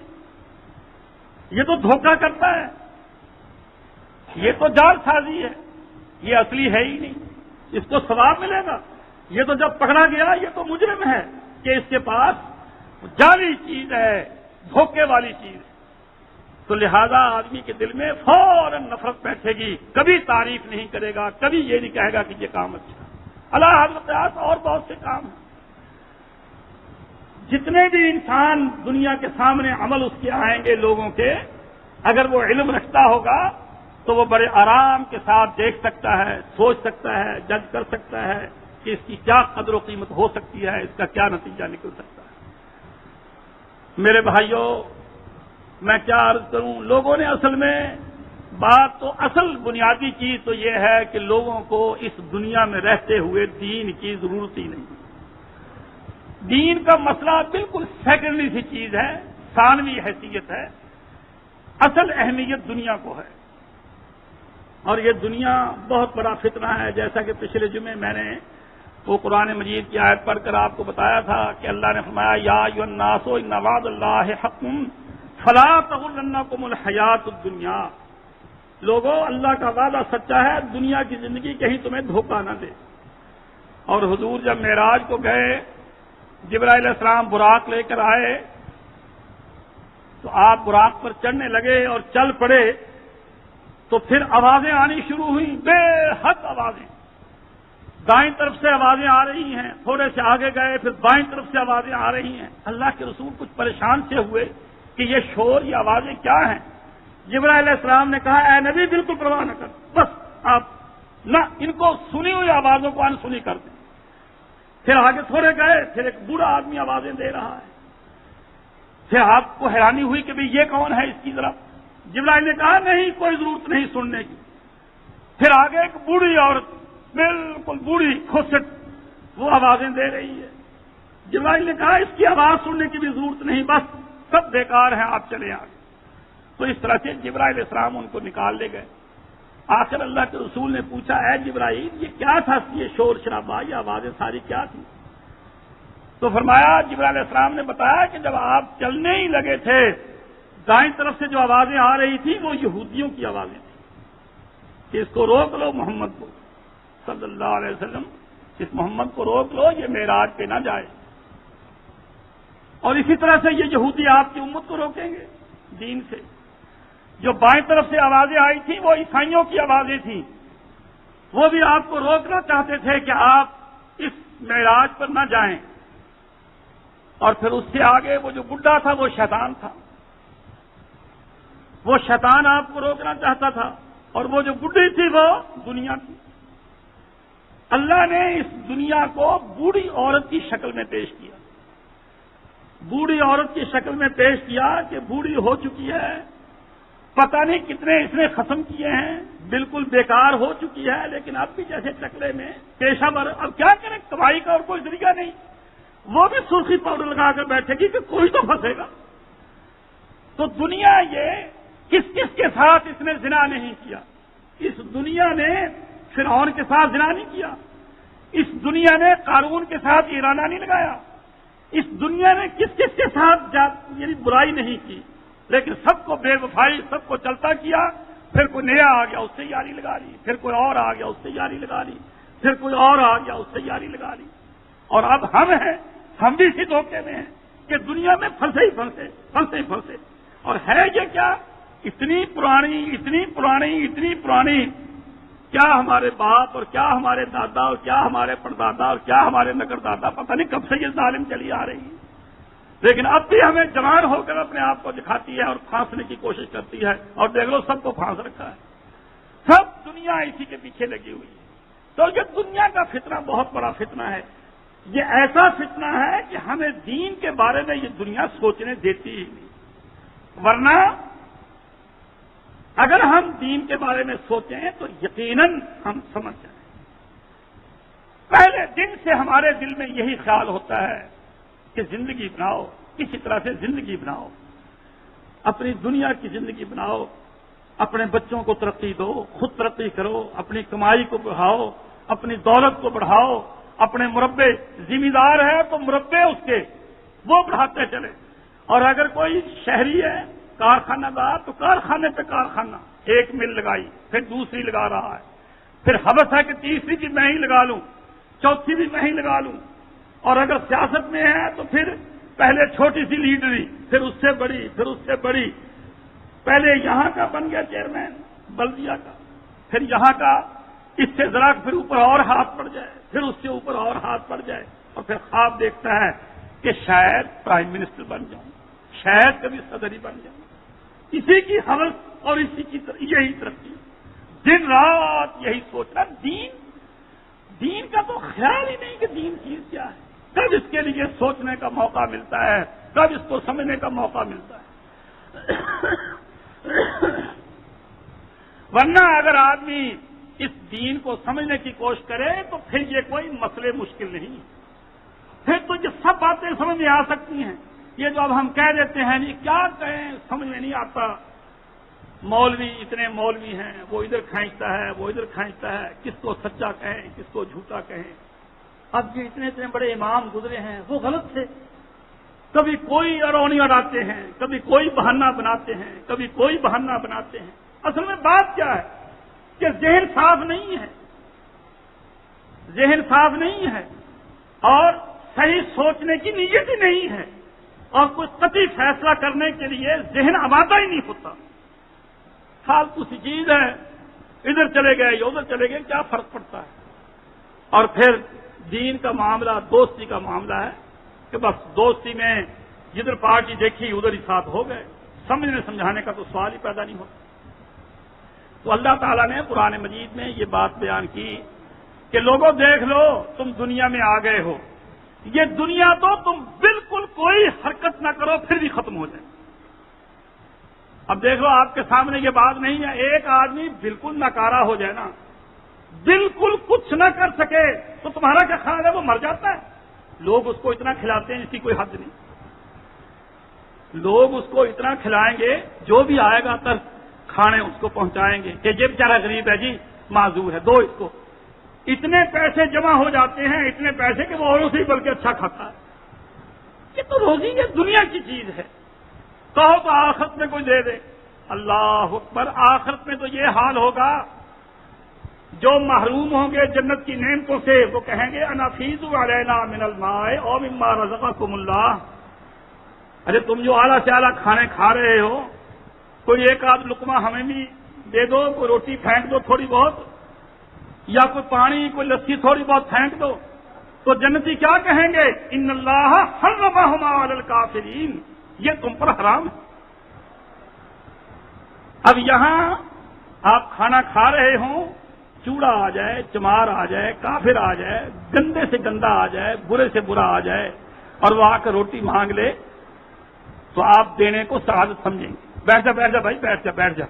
S1: یہ تو دھوکہ کرتا ہے، یہ تو جال سازی ہے، یہ اصلی ہے ہی نہیں، اس کو ثواب ملے گا۔ یہ تو جب پکڑا گیا یہ تو مجرم ہے کہ اس کے پاس جعلی چیز ہے، دھوکے والی چیز ہے، تو لہذا آدمی کے دل میں فوراً نفرت بیٹھے گی، کبھی تعریف نہیں کرے گا، کبھی یہ نہیں کہے گا کہ یہ کام اچھا۔ اللہ حضرت اور بہت سے کام ہیں، جتنے بھی انسان دنیا کے سامنے عمل اس کے آئیں گے لوگوں کے، اگر وہ علم رکھتا ہوگا تو وہ بڑے آرام کے ساتھ دیکھ سکتا ہے، سوچ سکتا ہے، جج کر سکتا ہے کہ اس کی کیا قدر و قیمت ہو سکتی ہے، اس کا کیا نتیجہ نکل سکتا ہے۔ میرے بھائیوں، میں کیا عرض کروں، لوگوں نے اصل میں بات تو اصل بنیادی چیز تو یہ ہے کہ لوگوں کو اس دنیا میں رہتے ہوئے دین کی ضرورت ہی نہیں۔ دین کا مسئلہ بالکل سیکنڈری سی چیز ہے، ثانوی حیثیت ہے، اصل اہمیت دنیا کو ہے، اور یہ دنیا بہت بڑا فتنہ ہے۔ جیسا کہ پچھلے جمعے میں نے وہ قرآن مجید کی آیت پڑھ کر آپ کو بتایا تھا کہ اللہ نے فرمایا یا ایھا الناس ان وعد اللہ حق فلا تغرنکم الحیات الدنیا، لوگوں اللہ کا وعدہ سچا ہے، دنیا کی زندگی کہیں تمہیں دھوکہ نہ دے۔ اور حضور جب معراج کو گئے، جبرائیل علیہ السلام براق لے کر آئے تو آپ براق پر چڑھنے لگے اور چل پڑے، تو پھر آوازیں آنی شروع ہوئیں، بے حد آوازیں، دائیں طرف سے آوازیں آ رہی ہیں، تھوڑے سے آگے گئے پھر بائیں طرف سے آوازیں آ رہی ہیں۔ اللہ کے رسول کچھ پریشان سے ہوئے کہ یہ شور، یہ آوازیں کیا ہیں؟ جبرائیل علیہ السلام نے کہا اے نبی بالکل پرواہ نہ کر، بس آپ نہ ان کو سنی ہوئی آوازوں کو انسنی کر دیں۔ پھر آگے تھوڑے گئے، پھر ایک بوڑھا آدمی آوازیں دے رہا ہے، پھر آپ کو حیرانی ہوئی کہ یہ کون ہے، اس کی طرف جبرائیل نے کہا نہیں کوئی ضرورت نہیں سننے کی۔ پھر آگے ایک بوڑھی عورت، بالکل بوڑھی کھوسٹ، وہ آوازیں دے رہی ہے۔ جبرائیل نے کہا اس کی آواز سننے کی بھی ضرورت نہیں، بس سب بیکار ہیں، آپ چلے آگے۔ تو اس طرح سے جبرائیل علیہ السلام ان کو نکال لے گئے۔ آخر اللہ کے رسول نے پوچھا اے جبرائیل یہ کیا تھا، یہ شور شرابہ، یہ آوازیں ساری کیا تھی؟ تو فرمایا، جبرائیل علیہ السلام نے بتایا کہ جب آپ چلنے ہی لگے تھے، دائیں طرف سے جو آوازیں آ رہی تھی وہ یہودیوں کی آوازیں تھیں کہ اس کو روک لو، محمد کو صلی اللہ علیہ وسلم، اس محمد کو روک لو، یہ معراج پہ نہ جائے۔ اور اسی طرح سے یہ یہودی آپ کی امت کو روکیں گے دین سے۔ جو بائیں طرف سے آوازیں آئی تھیں وہ عیسائیوں کی آوازیں تھیں، وہ بھی آپ کو روکنا چاہتے تھے کہ آپ اس معراج پر نہ جائیں۔ اور پھر اس سے آگے وہ جو بڈھا تھا وہ شیطان تھا، وہ شیطان آپ کو روکنا چاہتا تھا، اور وہ جو بڈھی تھی وہ دنیا تھی۔ اللہ نے اس دنیا کو بوڑھی عورت کی شکل میں پیش کیا، بوڑھی عورت کی شکل میں پیش کیا کہ بوڑھی ہو چکی ہے، پتہ نہیں کتنے اس نے ختم کیے ہیں، بالکل بیکار ہو چکی ہے، لیکن اب بھی جیسے چکلے میں پیشہ ور، اب کیا کریں، کمائی کا اور کوئی ذریعہ نہیں، وہ بھی سرخی پاؤڈر لگا کر بیٹھے گی کہ کوئی تو پھنسے گا۔ تو دنیا یہ کس کس کے ساتھ اس نے زنا نہیں کیا؟ اس دنیا نے فرعون کے ساتھ زنا نہیں کیا، اس دنیا نے قارون کے ساتھ ایرانہ نہیں لگایا، اس دنیا نے کس کس کے ساتھ یعنی برائی نہیں کی، لیکن سب کو بے وفائی، سب کو چلتا کیا۔ پھر کوئی نیا آ گیا اس سے یاری لگا لی، پھر کوئی اور آ گیا اس سے یاری لگا لی، پھر کوئی اور آ گیا اس سے یاری لگا لی، اور اب ہم ہیں، ہم بھی اسی دھوکے میں ہیں کہ دنیا میں پھنسے ہی پھنسے، پھنسے ہی پھنسے۔ اور ہے یہ کیا، اتنی پرانی کیا ہمارے باپ اور کیا ہمارے دادا اور کیا ہمارے پردادا اور کیا ہمارے نگر دادا، پتہ نہیں کب سے یہ ظالم چلی آ رہی ہے، لیکن اب بھی ہمیں جوان ہو کر اپنے آپ کو دکھاتی ہے اور پھانسنے کی کوشش کرتی ہے، اور دیکھ لو سب کو پھانس رکھا ہے، سب دنیا اسی کے پیچھے لگی ہوئی ہے۔ تو یہ دنیا کا فتنہ بہت بڑا فتنہ ہے، یہ ایسا فتنہ ہے کہ ہمیں دین کے بارے میں یہ دنیا سوچنے دیتی ہی نہیں، ورنہ اگر ہم دین کے بارے میں سوچیں تو یقیناً ہم سمجھ جائیں۔ پہلے دن سے ہمارے دل میں یہی خیال ہوتا ہے کہ زندگی بناؤ، کسی طرح سے زندگی بناؤ، اپنی دنیا کی زندگی بناؤ، اپنے بچوں کو ترقی دو، خود ترقی کرو، اپنی کمائی کو بڑھاؤ، اپنی دولت کو بڑھاؤ، اپنے مربے، ذمہ دار ہے تو مربے اس کے وہ بڑھاتے چلے، اور اگر کوئی شہری ہے کارخانہ دار تو کارخانے پہ کارخانہ، ایک مل لگائی پھر دوسری لگا رہا ہے، پھر حوث ہے کہ تیسری بھی میں ہی لگا لوں، چوتھی بھی میں ہی لگا لوں، اور اگر سیاست میں ہے تو پھر پہلے چھوٹی سی لیڈری، پھر اس سے بڑی، پھر اس سے بڑی، پہلے یہاں کا بن گیا چیئرمین بلدیہ کا، پھر یہاں کا، اس سے ذرا پھر اوپر اور ہاتھ پڑ جائے، پھر اس سے اوپر اور ہاتھ پڑ جائے، اور پھر خواب دیکھتا ہے کہ شاید پرائم منسٹر بن جاؤں، شاید کبھی صدر ہی بن جاؤں۔ اسی کی حوث اور اسی کی یہی ترقی، دن رات یہی سوچنا، دین کا تو خیال ہی نہیں کہ دین چیز کیا ہے، کب اس کے لیے سوچنے کا موقع ملتا ہے، کب اس کو سمجھنے کا موقع ملتا ہے۔ ورنہ اگر آدمی اس دین کو سمجھنے کی کوشش کرے تو پھر یہ کوئی مسئلے مشکل نہیں، پھر تو یہ سب باتیں سمجھ میں آ سکتی ہیں۔ یہ جو اب ہم کہہ دیتے ہیں نہیں کیا کہیں سمجھ میں نہیں آتا، مولوی اتنے مولوی ہیں، وہ ادھر کھینچتا ہے وہ ادھر کھینچتا ہے، کس کو سچا کہیں کس کو جھوٹا کہیں۔ اب یہ اتنے بڑے امام گزرے ہیں وہ غلط تھے، کبھی کوئی اڑونی اڑاتے ہیں، کبھی کوئی بہانہ بناتے ہیں، کبھی کوئی بہانہ بناتے ہیں۔ اصل میں بات کیا ہے کہ ذہن صاف نہیں ہے، ذہن صاف نہیں ہے، اور صحیح سوچنے کی نیت ہی نہیں ہے، اور کوئی قطعی فیصلہ کرنے کے لیے ذہن آمادہ ہی نہیں ہوتا۔ فالتو سی چیز ہے، ادھر چلے گئے یا ادھر چلے گئے، کیا فرق پڑتا ہے؟ اور پھر دین کا معاملہ دوستی کا معاملہ ہے کہ بس دوستی میں جدھر پارٹی دیکھی ادھر ہی ساتھ ہو گئے، سمجھنے سمجھانے کا تو سوال ہی پیدا نہیں ہوتا۔ تو اللہ تعالیٰ نے قرآن مجید میں یہ بات بیان کی کہ لوگوں دیکھ لو تم دنیا میں آ گئے ہو، یہ دنیا تو تم بالکل کوئی حرکت نہ کرو پھر بھی ختم ہو جائے۔ اب دیکھ لو آپ کے سامنے یہ بات نہیں ہے، ایک آدمی بالکل ناکارہ ہو جائے نا، بالکل کچھ نہ کر سکے تو تمہارا کیا خیال ہے وہ مر جاتا ہے؟ لوگ اس کو اتنا کھلاتے ہیں اس کی کوئی حد نہیں، لوگ اس کو اتنا کھلائیں گے، جو بھی آئے گا تر کھانے اس کو پہنچائیں گے کہ یہ بیچارہ غریب ہے جی معذور ہے، دو اس کو، اتنے پیسے جمع ہو جاتے ہیں، اتنے پیسے کہ وہ اوروں سے بلکہ اچھا کھاتا ہے۔ یہ تو روزی یہ دنیا کی چیز ہے، کہو تو آخرت میں کوئی دے دے، اللہ اکبر، آخرت میں تو یہ حال ہوگا، جو محروم ہوں گے جنت کی نعمتوں سے وہ کہیں گے انافیزوا علینا من الماء او مما رزقکم اللہ، ارے تم جو اعلیٰ سے اعلیٰ کھانے کھا رہے ہو، کوئی ایک آدھ لقمہ ہمیں بھی دے دو، کوئی روٹی پھینک دو تھوڑی بہت، یا کوئی پانی کوئی لسی تھوڑی بہت پھینک دو، تو جنتی کیا کہیں گے؟ ان اللہ حرمہما علی الکافرین، یہ تم پر حرام ہے۔ اب یہاں آپ کھانا کھا رہے ہوں، چوڑا آ جائے، چمار آ جائے، کافر آ جائے، گندے سے گندا آ جائے، برے سے برا آ جائے، اور وہ آ کر روٹی مانگ لے تو آپ دینے کو سعادت سمجھیں گے، بیٹھ جا بیٹھ جا بھائی بیٹھ جا بیٹھ جا،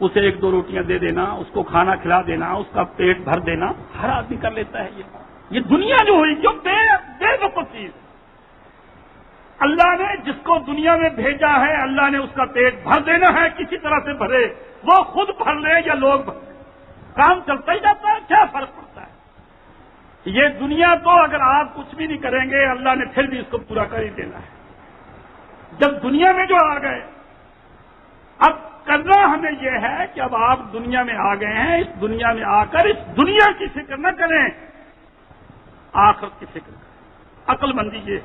S1: اسے ایک دو روٹیاں دے دینا، اس کو کھانا کھلا دینا، اس کا پیٹ بھر دینا، ہر آدمی کر لیتا ہے۔ یہ دنیا جو ہوئی جو بے وقت چیز، اللہ نے جس کو دنیا میں بھیجا ہے اللہ نے اس کا پیٹ بھر دینا ہے، کسی طرح سے بھرے، وہ خود بھر لے یا لوگ بھر لیں، کام چلتا ہی جاتا ہے، کیا فرق پڑتا ہے؟ یہ دنیا تو اگر آپ کچھ بھی نہیں کریں گے اللہ نے پھر بھی اس کو پورا کر ہی دینا ہے۔ جب دنیا میں جو آ گئے، اب کرنا ہمیں یہ ہے کہ اب آپ دنیا میں آ گئے ہیں، اس دنیا میں آ کر اس دنیا کی فکر نہ کریں، آخرت کی فکر کریں۔ عقل مندی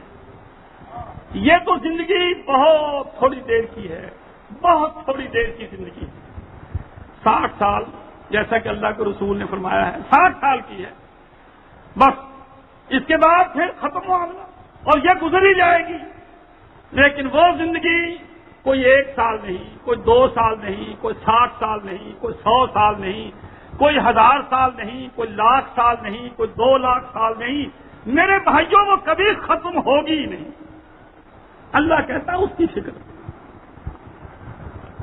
S1: یہ تو زندگی بہت تھوڑی دیر کی ہے، بہت تھوڑی دیر کی زندگی، 60 سال جیسا کہ اللہ کے رسول نے فرمایا ہے 60 سال کی ہے، بس اس کے بعد پھر ختم معاملہ اور یہ گزر ہی جائے گی۔ لیکن وہ زندگی کوئی 1 سال نہیں، کوئی 2 سال نہیں، کوئی 60 سال نہیں، کوئی 100 سال نہیں، کوئی 1000 سال نہیں، کوئی 1,00,000 سال نہیں، کوئی 2,00,000 سال نہیں، میرے بھائیوں وہ کبھی ختم ہوگی ہی نہیں۔ اللہ کہتا ہے اس کی فکر۔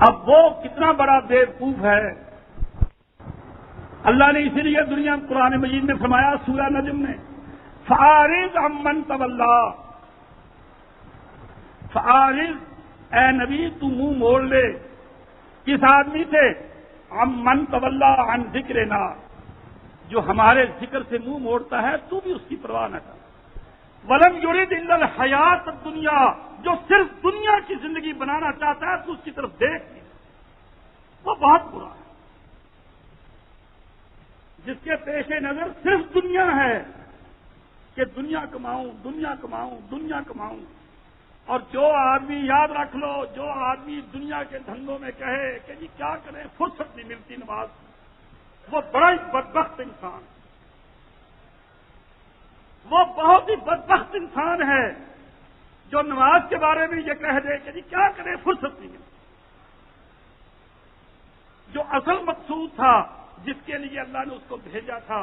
S1: اب وہ کتنا بڑا بیوقوف ہے، اللہ نے اسی لیے دنیا قرآن مجید میں فرمایا سورہ نجم میں فَأَعْرِضْ عَمَّنْ تَوَلَّىٰ، فَأَعْرِضْ اے نبی تو منہ موڑ لے کس آدمی سے، عَمَّنْ تَوَلَّىٰ عَنْ ذِكْرِنَا، جو ہمارے ذکر سے منہ موڑتا ہے تو بھی اس کی پرواہ نہ کر۔ وَلَمْ يُرِدْ إِلَّا الْحَيَاةَ الدُّنْيَا، جو صرف دنیا کی زندگی بنانا چاہتا ہے تو اس کی طرف دیکھ نہیں، وہ بہت برا ہے۔ جس کے پیش نظر صرف دنیا ہے کہ دنیا کماؤں دنیا کماؤں دنیا کماؤں، اور جو آدمی یاد رکھ لو، جو آدمی دنیا کے دھندوں میں کہے کہ جی کیا کریں فرصت نہیں ملتی نماز، وہ بڑا ہی بدبخت انسان، وہ بہت ہی بدبخت انسان ہے جو نماز کے بارے میں یہ کہہ دے کہ جی کیا کریں فرصت نہیں ملتی۔ جو اصل مقصود تھا جس کے لیے اللہ نے اس کو بھیجا تھا،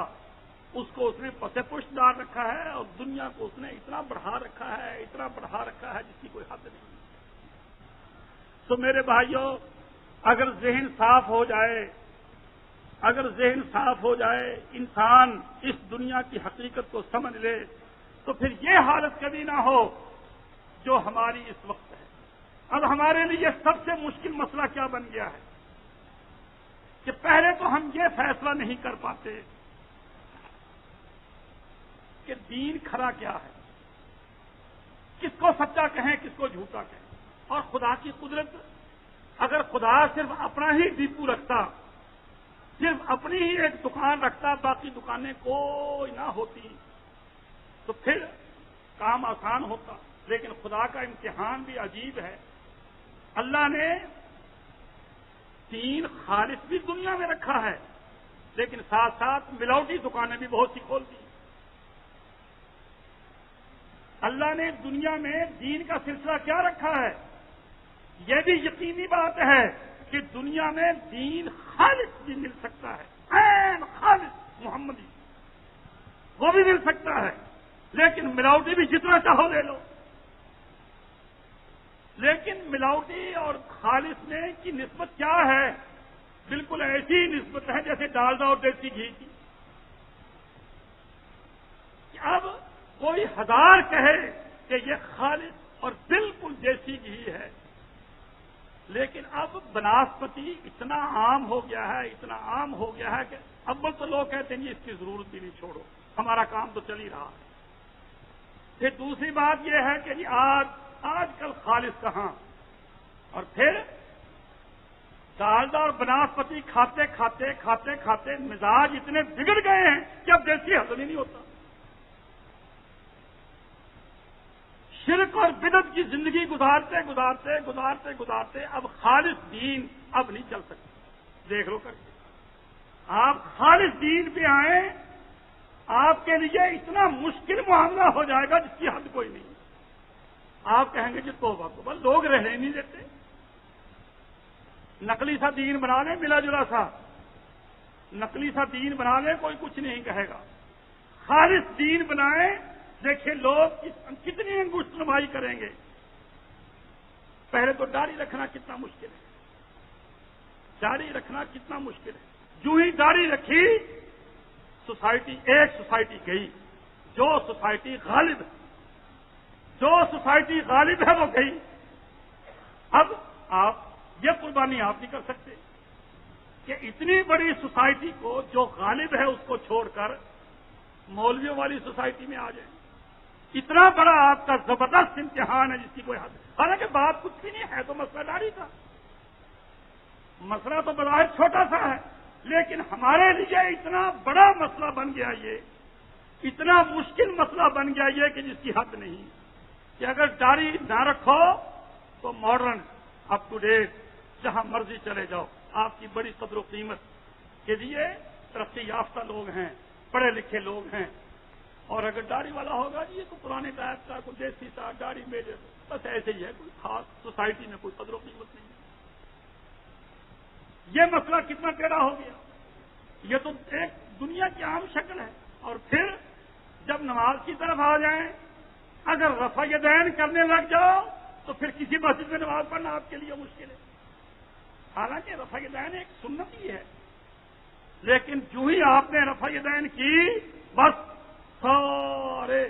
S1: اس کو اس نے پس پشت ڈال رکھا ہے، اور دنیا کو اس نے اتنا بڑھا رکھا ہے، اتنا بڑھا رکھا ہے جس کی کوئی حد نہیں۔ تو میرے بھائیوں، اگر ذہن صاف ہو جائے، اگر ذہن صاف ہو جائے، انسان اس دنیا کی حقیقت کو سمجھ لے، تو پھر یہ حالت کبھی نہ ہو جو ہماری اس وقت ہے۔ اب ہمارے لیے سب سے مشکل مسئلہ کیا بن گیا ہے کہ پہلے تو ہم یہ فیصلہ نہیں کر پاتے کہ دین کھرا کیا ہے، کس کو سچا کہیں کس کو جھوٹا کہیں۔ اور خدا کی قدرت، اگر خدا صرف اپنا ہی ڈپو رکھتا، صرف اپنی ہی ایک دکان رکھتا، باقی دکانیں کوئی نہ ہوتی، تو پھر کام آسان ہوتا۔ لیکن خدا کا امتحان بھی عجیب ہے، اللہ نے دین خالص بھی دنیا میں رکھا ہے، لیکن ساتھ ساتھ ملاوٹی دکانیں بھی بہت سی کھول دی۔ اللہ نے دنیا میں دین کا سلسلہ کیا رکھا ہے؟ یہ بھی یقینی بات ہے کہ دنیا میں دین خالص بھی مل سکتا ہے، عین خالص محمدی، وہ بھی مل سکتا ہے، لیکن ملاوٹی بھی جتنا چاہو لے لو۔ لیکن ملاوٹی اور خالص میں کی نسبت کیا ہے؟ بالکل ایسی نسبت ہے جیسے ڈالڈا اور دیسی گھی کی۔ اب کوئی 1000 کہے کہ یہ خالص اور بالکل دیسی گھی ہے، لیکن اب بناسپتی اتنا عام ہو گیا ہے، اتنا عام ہو گیا ہے کہ اول تو لوگ کہتے ہیں اس کی ضرورت ہی نہیں، چھوڑو ہمارا کام تو چل ہی رہا ہے۔ پھر دوسری بات یہ ہے کہ جی آج کل خالص کہاں، اور پھر ڈالڈا اور بناسپتی کھاتے کھاتے کھاتے کھاتے مزاج اتنے بگڑ گئے ہیں کہ اب دیسی ہضم ہی نہیں ہوتا۔ شرک اور بدعت کی زندگی گزارتے گزارتے گزارتے گزارتے اب خالص دین اب نہیں چل سکتا۔ دیکھ لو کر کے آپ خالص دین پہ آئیں، آپ کے لیے اتنا مشکل معاملہ ہو جائے گا جس کی حد کوئی نہیں۔ آپ کہیں گے کہ توبہ توبہ، لوگ رہنے نہیں دیتے، نقلی سا دین بنا لیں، ملا جلا سا نقلی سا دین بنا لیں، کوئی کچھ نہیں کہے گا۔ خالص دین بنائیں، دیکھیں لوگ کتنی انگشت نمائی کریں گے۔ پہلے تو داڑھی رکھنا کتنا مشکل ہے، داڑھی رکھنا کتنا مشکل ہے۔ جو ہی داڑھی رکھی، سوسائٹی ایک سوسائٹی گئی، جو سوسائٹی غالب ہے، جو سوسائٹی غالب ہے وہ گئی۔ اب آپ یہ قربانی آپ نہیں کر سکتے کہ اتنی بڑی سوسائٹی کو جو غالب ہے اس کو چھوڑ کر مولویوں والی سوسائٹی میں آ جائیں۔ اتنا بڑا آپ کا زبردست امتحان ہے جس کی کوئی حد۔ حالانکہ بات کچھ بھی نہیں ہے، تو مسئلہ داڑھی کا مسئلہ تو بظاہر چھوٹا سا ہے، لیکن ہمارے لیے اتنا بڑا مسئلہ بن گیا، یہ اتنا مشکل مسئلہ بن گیا یہ کہ جس کی حد نہیں، کہ اگر داڑھی نہ رکھو تو ماڈرن اپ ٹو ڈیٹ جہاں مرضی چلے جاؤ، آپ کی بڑی قدر و قیمت۔ کہ یہ ترقی یافتہ لوگ ہیں، پڑھے لکھے لوگ ہیں، اور اگر داڑھی والا ہوگا یہ تو پرانے ٹائپ کا کوئی دیسی تھا داڑھی میں بس ایسے ہی ہے، کوئی خاص سوسائٹی میں کوئی قدر و قیمت نہیں ہے۔ یہ مسئلہ کتنا ٹیڑھا ہو گیا، یہ تو ایک دنیا کی عام شکل ہے۔ اور پھر جب نماز کی طرف آ جائیں، اگر رفع یدین کرنے لگ جاؤ تو پھر کسی مسجد میں نماز پڑھنا آپ کے لیے مشکل ہے۔ حالانکہ رفع یدین ایک سنت ہی ہے، لیکن جو ہی آپ نے رفع یدین کی بس سارے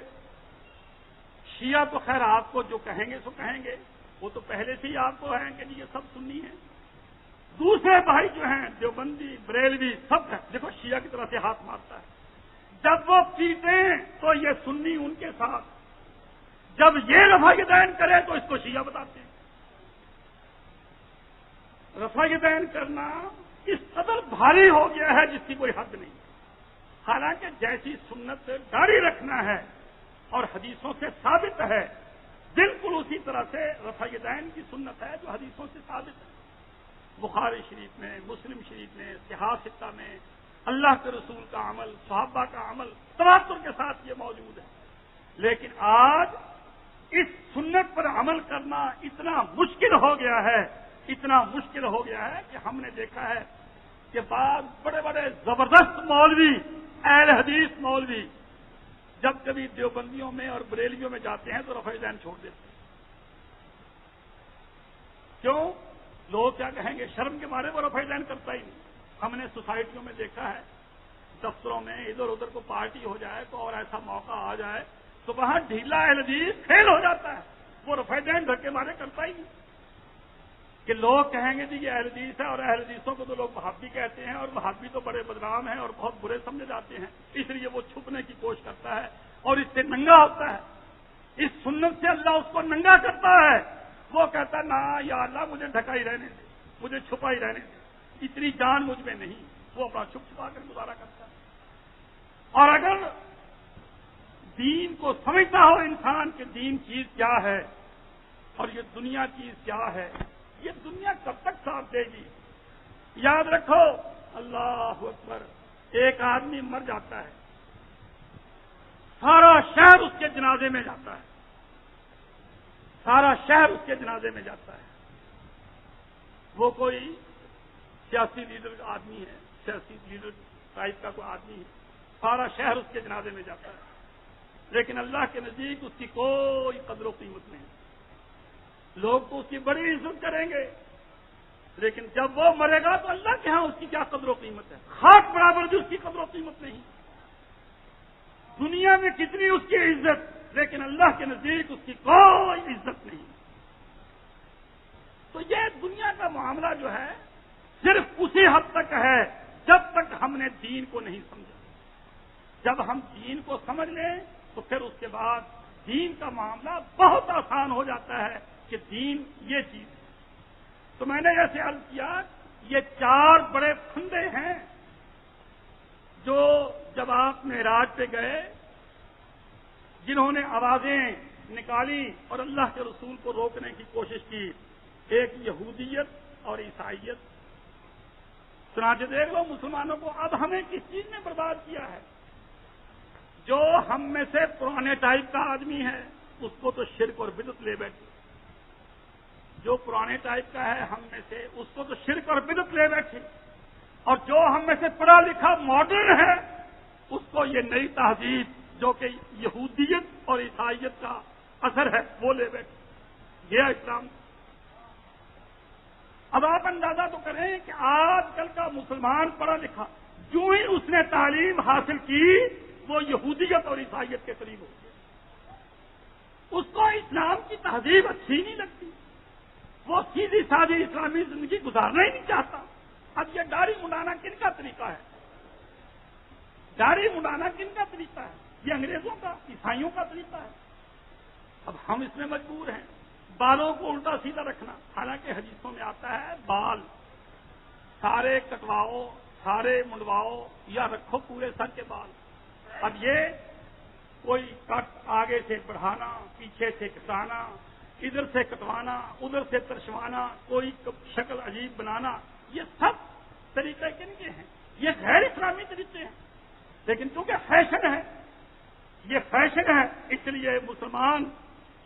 S1: شیعہ تو خیر آپ کو جو کہیں گے سو کہیں گے، وہ تو پہلے سے ہی آپ کو ہیں کہ یہ سب سنی ہیں۔ دوسرے بھائی جو ہیں دیوبندی بریلوی سب ہیں، دیکھو شیعہ کی طرف سے ہاتھ مارتا ہے، جب وہ پیٹیں تو یہ سنی ان کے ساتھ، جب یہ رفع یدین کرے تو اس کو شیعہ بتاتے ہیں۔ رفع یدین کرنا اس قدر بھاری ہو گیا ہے جس کی کوئی حد نہیں، حالانکہ جیسی سنت جاری رکھنا ہے اور حدیثوں سے ثابت ہے، بالکل اسی طرح سے رفع یدین کی سنت ہے جو حدیثوں سے ثابت ہے۔ بخاری شریف میں، مسلم شریف میں، صحاح ستہ میں اللہ کے رسول کا عمل، صحابہ کا عمل تواتر کے ساتھ یہ موجود ہے۔ لیکن آج اس سنت پر عمل کرنا اتنا مشکل ہو گیا ہے، اتنا مشکل ہو گیا ہے کہ ہم نے دیکھا ہے کہ بعض بڑے بڑے زبردست مولوی، اہل حدیث مولوی جب کبھی دیوبندیوں میں اور بریلیوں میں جاتے ہیں تو رفع یدین چھوڑ دیتے ہیں۔ کیوں؟ لوگ کیا کہیں گے، شرم کے مارے وہ رفع یدین کرتا ہی نہیں۔ ہم نے سوسائٹیوں میں دیکھا ہے، دفتروں میں ادھر ادھر کو پارٹی ہو جائے تو اور ایسا موقع آ جائے تو وہاں ڈھیلا اہل حدیث فیل ہو جاتا ہے، وہ رفع یدین دھکے مارے کرتا ہی نہیں، کہ لوگ کہیں گے جی یہ اہل حدیث ہے، اور اہل حدیثوں کو تو لوگ وہابی کہتے ہیں، اور وہابی تو بڑے بدنام ہیں اور بہت برے سمجھے جاتے ہیں، اس لیے وہ چھپنے کی کوشش کرتا ہے اور اس سے ننگا ہوتا ہے، اس سنت سے اللہ اس کو ننگا کرتا ہے۔ وہ کہتا ہے نا یا اللہ مجھے ڈھکا ہی رہنے دے، مجھے چھپا ہی رہنے دے، اتنی جان مجھ میں نہیں، وہ اپنا چھپ چھپا کر گزارا کرتا ہے۔ اور اگر دین کو سمجھتا ہو انسان کہ دین چیز کیا ہے اور یہ دنیا چیز کیا ہے، یہ دنیا کب تک ساتھ دے گی؟ یاد رکھو، اللہ اکبر، ایک آدمی مر جاتا ہے، سارا شہر اس کے جنازے میں جاتا ہے، سارا شہر اس کے جنازے میں جاتا ہے۔ وہ کوئی سیاسی لیڈر کا آدمی ہے، سیاسی لیڈر ٹائپ کا کوئی آدمی ہے، سارا شہر اس کے جنازے میں جاتا ہے، لیکن اللہ کے نزدیک اس کی کوئی قدر و قیمت نہیں۔ لوگ تو اس کی بڑی عزت کریں گے، لیکن جب وہ مرے گا تو اللہ کے ہاں اس کی کیا قدر و قیمت ہے؟ خاک برابر بھی اس کی قدر و قیمت نہیں۔ دنیا میں کتنی اس کی عزت، لیکن اللہ کے نزدیک اس کی کوئی عزت نہیں۔ تو یہ دنیا کا معاملہ جو ہے صرف اسی حد تک ہے جب تک ہم نے دین کو نہیں سمجھا۔ جب ہم دین کو سمجھ لیں تو پھر اس کے بعد دین کا معاملہ بہت آسان ہو جاتا ہے کہ دین یہ چیز ہے۔ تو میں نے جیسے عرض کیا، یہ 4 بڑے پھندے ہیں جو جب آپ معراج پہ گئے، جنہوں نے آوازیں نکالی اور اللہ کے رسول کو روکنے کی کوشش کی، ایک یہودیت اور عیسائیت۔ چنانچہ دیکھ لو مسلمانوں کو اب ہمیں کس چیز نے برباد کیا ہے؟ جو ہم میں سے پرانے ٹائپ کا آدمی ہے اس کو تو شرک اور بدعت لے بیٹھے، جو پرانے ٹائپ کا ہے ہم میں سے اس کو تو شرک اور بدعت لے بیٹھے، اور جو ہم میں سے پڑھا لکھا ماڈرن ہے اس کو یہ نئی تہذیب جو کہ یہودیت اور عیسائیت کا اثر ہے وہ لے بیٹھے۔ یہ اسلام۔ اب آپ اندازہ تو کریں کہ آج کل کا مسلمان پڑھا لکھا جو ہی اس نے تعلیم حاصل کی وہ یہودیت اور عیسائیت کے قریب ہو گیا، اس کو اسلام کی تہذیب اچھی نہیں لگتی، وہ سیدھی سادھی اسلامی زندگی گزارنا ہی نہیں چاہتا۔ اب یہ داڑھی منڈانا کن کا طریقہ ہے؟ داڑھی منڈانا کن کا طریقہ ہے؟ یہ انگریزوں کا، عیسائیوں کا طریقہ ہے۔ اب ہم اس میں مجبور ہیں، بالوں کو الٹا سیدھا رکھنا، حالانکہ حدیثوں میں آتا ہے بال سارے کٹواؤ، سارے منڈواؤ یا رکھو پورے سر کے بال۔ اب یہ کوئی کٹ آگے سے بڑھانا، پیچھے سے کٹانا، ادھر سے کٹوانا، ادھر سے ترشوانا، کوئی شکل عجیب بنانا، یہ سب طریقے کن کے ہیں؟ یہ غیر اسلامی طریقے ہیں، لیکن چونکہ فیشن ہے، یہ فیشن ہے، اس لیے مسلمان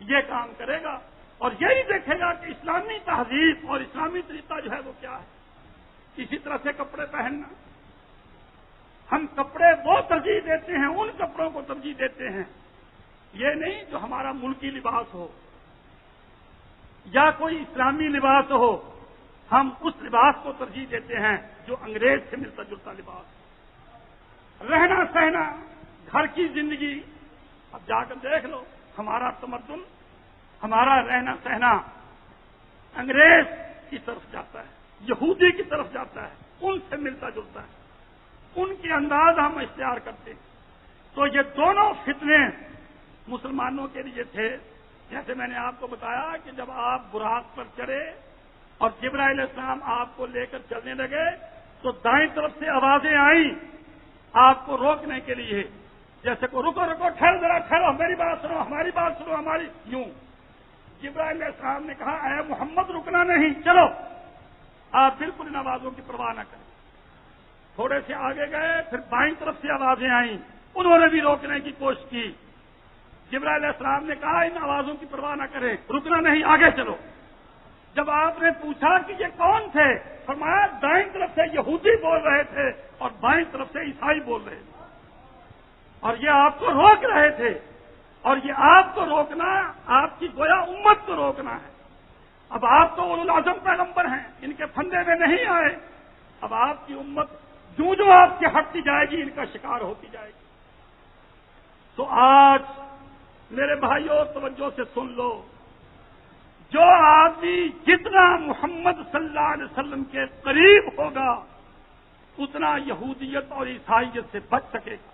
S1: یہ کام کرے گا اور یہی دیکھے گا کہ اسلامی تہذیب اور اسلامی طریقہ جو ہے وہ کیا ہے۔ اسی طرح سے کپڑے پہننا، ہم کپڑے وہ ترجیح دیتے ہیں، ان کپڑوں کو ترجیح دیتے ہیں، یہ نہیں جو ہمارا ملکی لباس ہو یا کوئی اسلامی لباس ہو، ہم اس لباس کو ترجیح دیتے ہیں جو انگریز سے ملتا جلتا لباس۔ رہنا سہنا، گھر کی زندگی، اب جا کر دیکھ لو، ہمارا تمدن، ہمارا رہنا سہنا انگریز کی طرف جاتا ہے، یہودی کی طرف جاتا ہے، ان سے ملتا جلتا ہے، ان کے انداز ہم اختیار کرتے ہیں۔ تو یہ دونوں فتنے مسلمانوں کے لیے تھے۔ جیسے میں نے آپ کو بتایا کہ جب آپ براق پر چڑھے اور جبرائیل علیہ السلام آپ کو لے کر چلنے لگے تو دائیں طرف سے آوازیں آئیں آپ کو روکنے کے لیے، جیسے کو رکو رکو، ٹھہر ذرا ٹھہرو، میری بات سنو، ہماری بات سنو، ہماری یوں۔ جبرائیل علیہ السلام نے کہا اے محمد رکنا نہیں، چلو، آپ بالکل ان آوازوں کی پرواہ نہ کریں۔ تھوڑے سے آگے گئے، پھر بائیں طرف سے آوازیں آئیں، انہوں نے بھی روکنے کی کوشش کی۔ جبرائیل علیہ السلام نے کہا ان آوازوں کی پرواہ نہ کریں، رکنا نہیں، آگے چلو۔ جب آپ نے پوچھا کہ یہ کون تھے، فرمایا دائیں طرف سے یہودی بول رہے تھے اور بائیں طرف سے عیسائی بول رہے تھے، اور یہ آپ کو روک رہے تھے، اور یہ آپ کو روکنا آپ کی گویا امت کو روکنا ہے۔ اب آپ تو اولو العزم پیغمبر ہیں، ان کے پھندے میں نہیں آئے، اب آپ کی امت جو جو آپ سے ہٹتی جائے گی ان کا شکار ہوتی جائے گی۔ تو آج میرے بھائیوں توجہ سے سن لو، جو آدمی جتنا محمد صلی اللہ علیہ وسلم کے قریب ہوگا اتنا یہودیت اور عیسائیت سے بچ سکے گا،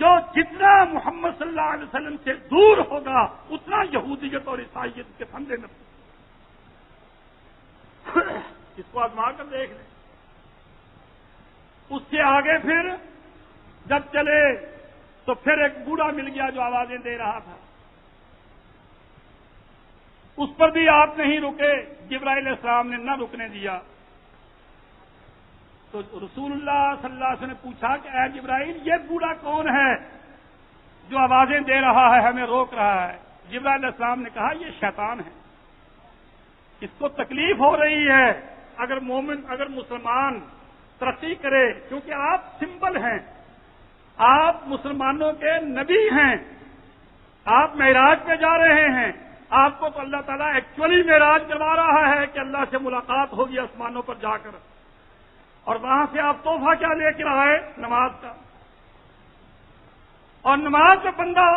S1: جو جتنا محمد صلی اللہ علیہ وسلم سے دور ہوگا اتنا یہودیت اور عیسائیت کے پھندے میں اس کو آزما کر دیکھ لیں۔ اس سے آگے پھر جب چلے تو پھر ایک بوڑھا مل گیا جو آوازیں دے رہا تھا، اس پر بھی آپ نہیں رکے، جبرائیل علیہ السلام نے نہ رکنے دیا۔ تو رسول اللہ صلی اللہ علیہ وسلم نے پوچھا کہ اے جبرائیل یہ بوڑھا کون ہے جو آوازیں دے رہا ہے، ہمیں روک رہا ہے؟ جبرائیل علیہ السلام نے کہا یہ شیطان ہے، اس کو تکلیف ہو رہی ہے۔ اگر مسلمان ترقی کرے، کیونکہ آپ سمبل ہیں، آپ مسلمانوں کے نبی ہیں، آپ معراج پہ جا رہے ہیں، آپ کو تو اللہ تعالیٰ ایکچولی معراج کروا رہا ہے کہ اللہ سے ملاقات ہوگی آسمانوں پر جا کر، اور وہاں سے آپ تحفہ کیا لے کر آئے؟ نماز کا، اور نماز کا بندہ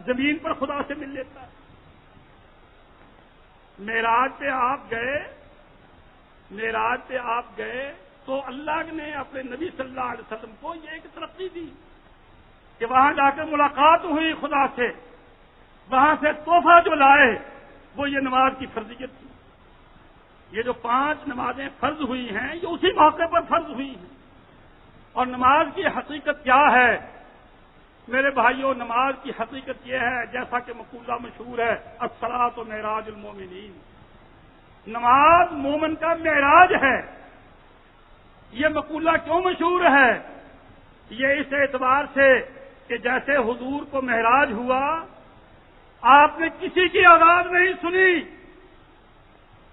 S1: زمین پر خدا سے مل لیتا ہے۔ معراج پہ آپ گئے تو اللہ نے اپنے نبی صلی اللہ علیہ وسلم کو یہ ایک ترقی دی کہ وہاں جا کر ملاقات ہوئی خدا سے، وہاں سے تحفہ جو لائے وہ یہ نماز کی فرضیت تھی۔ یہ جو 5 نمازیں فرض ہوئی ہیں یہ اسی موقع پر فرض ہوئی ہیں۔ اور نماز کی حقیقت کیا ہے میرے بھائیوں؟ نماز کی حقیقت یہ ہے، جیسا کہ مقولہ مشہور ہے، الصلاۃ معراج المومنین، نماز مومن کا معراج ہے۔ یہ مقولہ کیوں مشہور ہے؟ یہ اس اعتبار سے کہ جیسے حضور کو معراج ہوا، آپ نے کسی کی آواز نہیں سنی،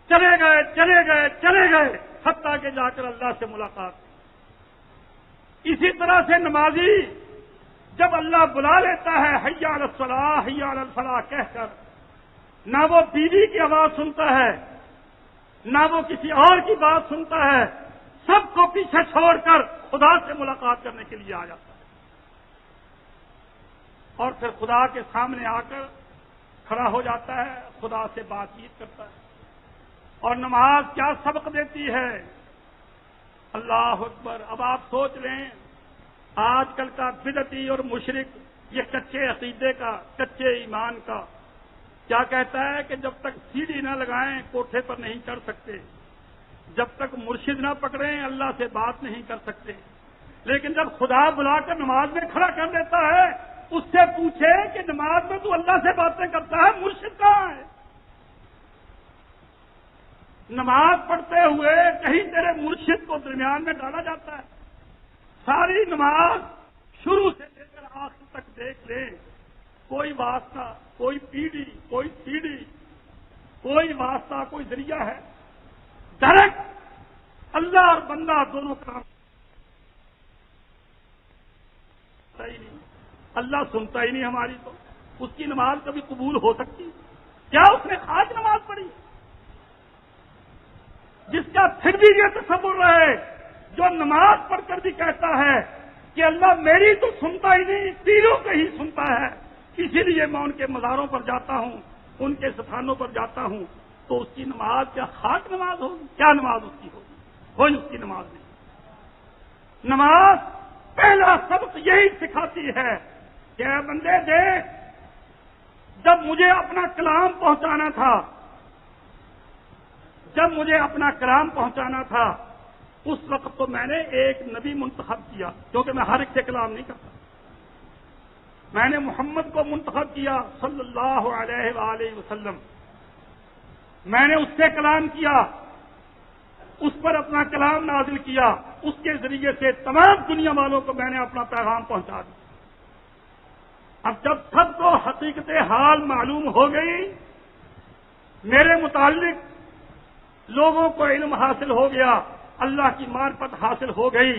S1: چلے گئے حتیٰ کہ جا کر اللہ سے ملاقات۔ اسی طرح سے نمازی جب اللہ بلا لیتا ہے حی علی الصلاۃ حی علی الفلاح کہہ کر، نہ وہ بیوی کی آواز سنتا ہے، نہ وہ کسی اور کی بات سنتا ہے، سب کو پیچھے چھوڑ کر خدا سے ملاقات کرنے کے لیے آ جاتا ہے، اور پھر خدا کے سامنے آ کر کھڑا ہو جاتا ہے، خدا سے بات چیت کرتا ہے۔ اور نماز کیا سبق دیتی ہے؟ اللہ اکبر! اب آپ سوچ لیں، آج کل کا بدعتی اور مشرک یہ کچے عقیدے کا، کچے ایمان کا کیا کہتا ہے کہ جب تک سیڑھی نہ لگائیں کوٹھے پر نہیں چڑھ سکتے، جب تک مرشد نہ پکڑیں اللہ سے بات نہیں کر سکتے۔ لیکن جب خدا بلا کر نماز میں کھڑا کر دیتا ہے، اس سے پوچھے کہ نماز میں تو اللہ سے باتیں کرتا ہے، مرشد کہاں ہے؟ نماز پڑھتے ہوئے کہیں تیرے مرشد کو درمیان میں ڈالا جاتا ہے؟ ساری نماز شروع سے لے کر آخر تک دیکھ لیں، کوئی واسطہ، کوئی پیڑھی، کوئی سیڑھی، کوئی واسطہ، کوئی ذریعہ ہے؟ ڈائریکٹ اللہ اور بندہ دونوں کام ہی نہیں، اللہ سنتا ہی نہیں ہماری، تو اس کی نماز کبھی قبول ہو سکتی؟ کیا اس نے خاص نماز پڑھی؟ جس کا پھر بھی یہ تصور رہے، جو نماز پڑھ کر بھی کہتا ہے کہ اللہ میری تو سنتا ہی نہیں، تیروں کا ہی سنتا ہے، اسی لیے میں ان کے مزاروں پر جاتا ہوں، ان کے ستھانوں پر جاتا ہوں، تو اس کی نماز کیا خاک نماز ہوگی؟ کیا نماز اس کی ہوگی؟ کوئی اس کی نماز نہیں۔ نماز پہلا سبق یہی سکھاتی ہے کہ اے بندے دیکھ، جب مجھے اپنا کلام پہنچانا تھا، جب مجھے اپنا کلام پہنچانا تھا، اس وقت تو میں نے ایک نبی منتخب کیا، کیونکہ میں ہر ایک سے کلام نہیں کرتا، میں نے محمد کو منتخب کیا صلی اللہ علیہ وآلہ وسلم، میں نے اس سے کلام کیا، اس پر اپنا کلام نازل کیا، اس کے ذریعے سے تمام دنیا والوں کو میں نے اپنا پیغام پہنچا دیا۔ اب جب سب کو حقیقت حال معلوم ہو گئی، میرے متعلق لوگوں کو علم حاصل ہو گیا، اللہ کی معرفت حاصل ہو گئی،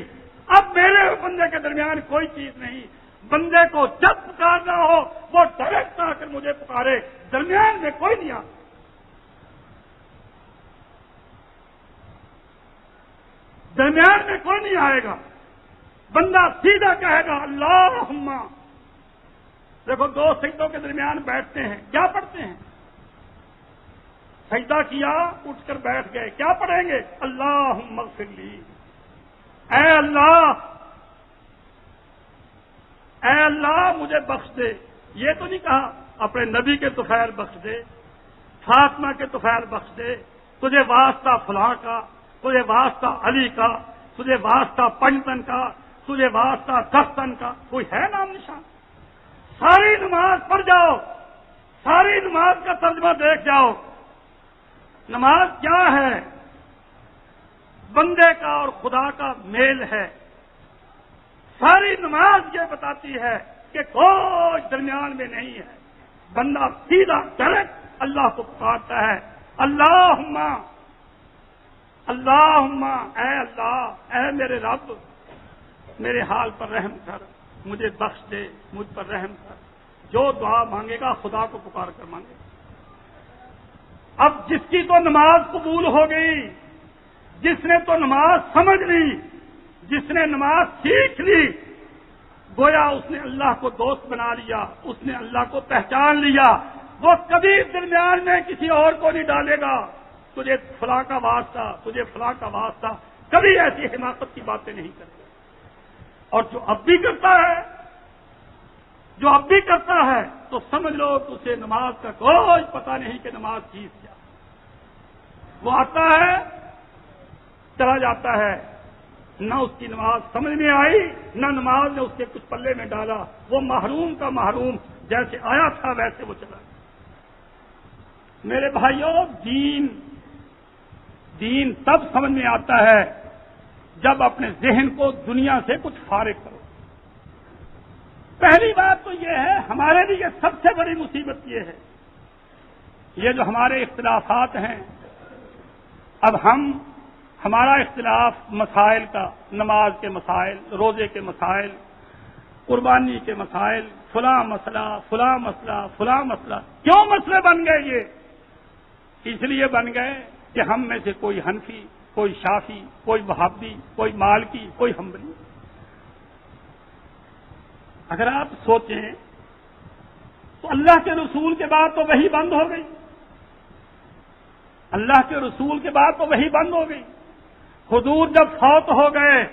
S1: اب میرے اور بندے کے درمیان کوئی چیز نہیں، بندے کو جب پکارنا ہو وہ ڈائریکٹ آ کر مجھے پکارے، درمیان میں کوئی نہیں آتا، درمیان میں کوئی نہیں آئے گا، بندہ سیدھا کہے گا اللہم۔ دیکھو دو سجدوں کے درمیان بیٹھتے ہیں، کیا پڑھتے ہیں؟ سجدہ کیا، اٹھ کر بیٹھ گئے، کیا پڑھیں گے؟ اللہم اغفر لی، اے اللہ، اے اللہ مجھے بخش دے۔ یہ تو نہیں کہا اپنے نبی کے طفیل بخش دے، فاطمہ کے طفیل بخش دے، تجھے واسطہ فلاں کا، تجھے واسطہ علی کا، تجھے واسطہ پنجتن کا، تجھے واسطہ دستن کا، کوئی ہے نام نشان؟ ساری نماز پڑھ جاؤ، ساری نماز کا ترجمہ دیکھ جاؤ، نماز کیا ہے؟ بندے کا اور خدا کا میل ہے، ساری نماز یہ بتاتی ہے کہ کوئی درمیان میں نہیں ہے، بندہ سیدھا ڈائریکٹ اللہ کو پکارتا ہے، اللہم اللہم، اے اللہ، اے میرے رب، میرے حال پر رحم کر، مجھے بخش دے، مجھ پر رحم کر۔ جو دعا مانگے گا خدا کو پکار کر مانگے گا۔ اب جس کی تو نماز قبول ہو گئی، جس نے تو نماز سمجھ لی، جس نے نماز سیکھ لی، گویا اس نے اللہ کو دوست بنا لیا، اس نے اللہ کو پہچان لیا، وہ کبھی درمیان میں کسی اور کو نہیں ڈالے گا، تجھے فلاں کا واسطہ، تجھے فلاں کا واسطہ، کبھی ایسی حماقت کی باتیں نہیں کرے گا۔ اور جو اب بھی کرتا ہے، جو اب بھی کرتا ہے، تو سمجھ لو کہ اسے نماز کا کوئی پتہ نہیں کہ نماز چیز کیا۔ وہ آتا ہے، چلا جاتا ہے، نہ اس کی نماز سمجھ میں آئی، نہ نماز نے اس کے کچھ پلے میں ڈالا، وہ محروم کا محروم، جیسے آیا تھا ویسے وہ چلا۔ میرے بھائیوں، دین تب سمجھ میں آتا ہے جب اپنے ذہن کو دنیا سے کچھ فارغ کرو۔ پہلی بات تو یہ ہے، ہمارے لیے سب سے بڑی مصیبت یہ ہے، یہ جو ہمارے اختلافات ہیں، اب ہمارا اختلاف مسائل کا، نماز کے مسائل، روزے کے مسائل، قربانی کے مسائل، فلاں مسئلہ، فلاں مسئلہ، فلاں مسئلہ، کیوں مسئلے بن گئے؟ یہ اس لیے بن گئے کہ ہم میں سے کوئی حنفی، کوئی شافی، کوئی وہابی، کوئی مالکی، کوئی حنبلی۔ اگر آپ سوچیں تو اللہ کے رسول کے بعد تو وہی بند ہو گئی، اللہ کے رسول کے بعد تو وہی بند ہو گئی۔ حضور جب فوت ہو گئے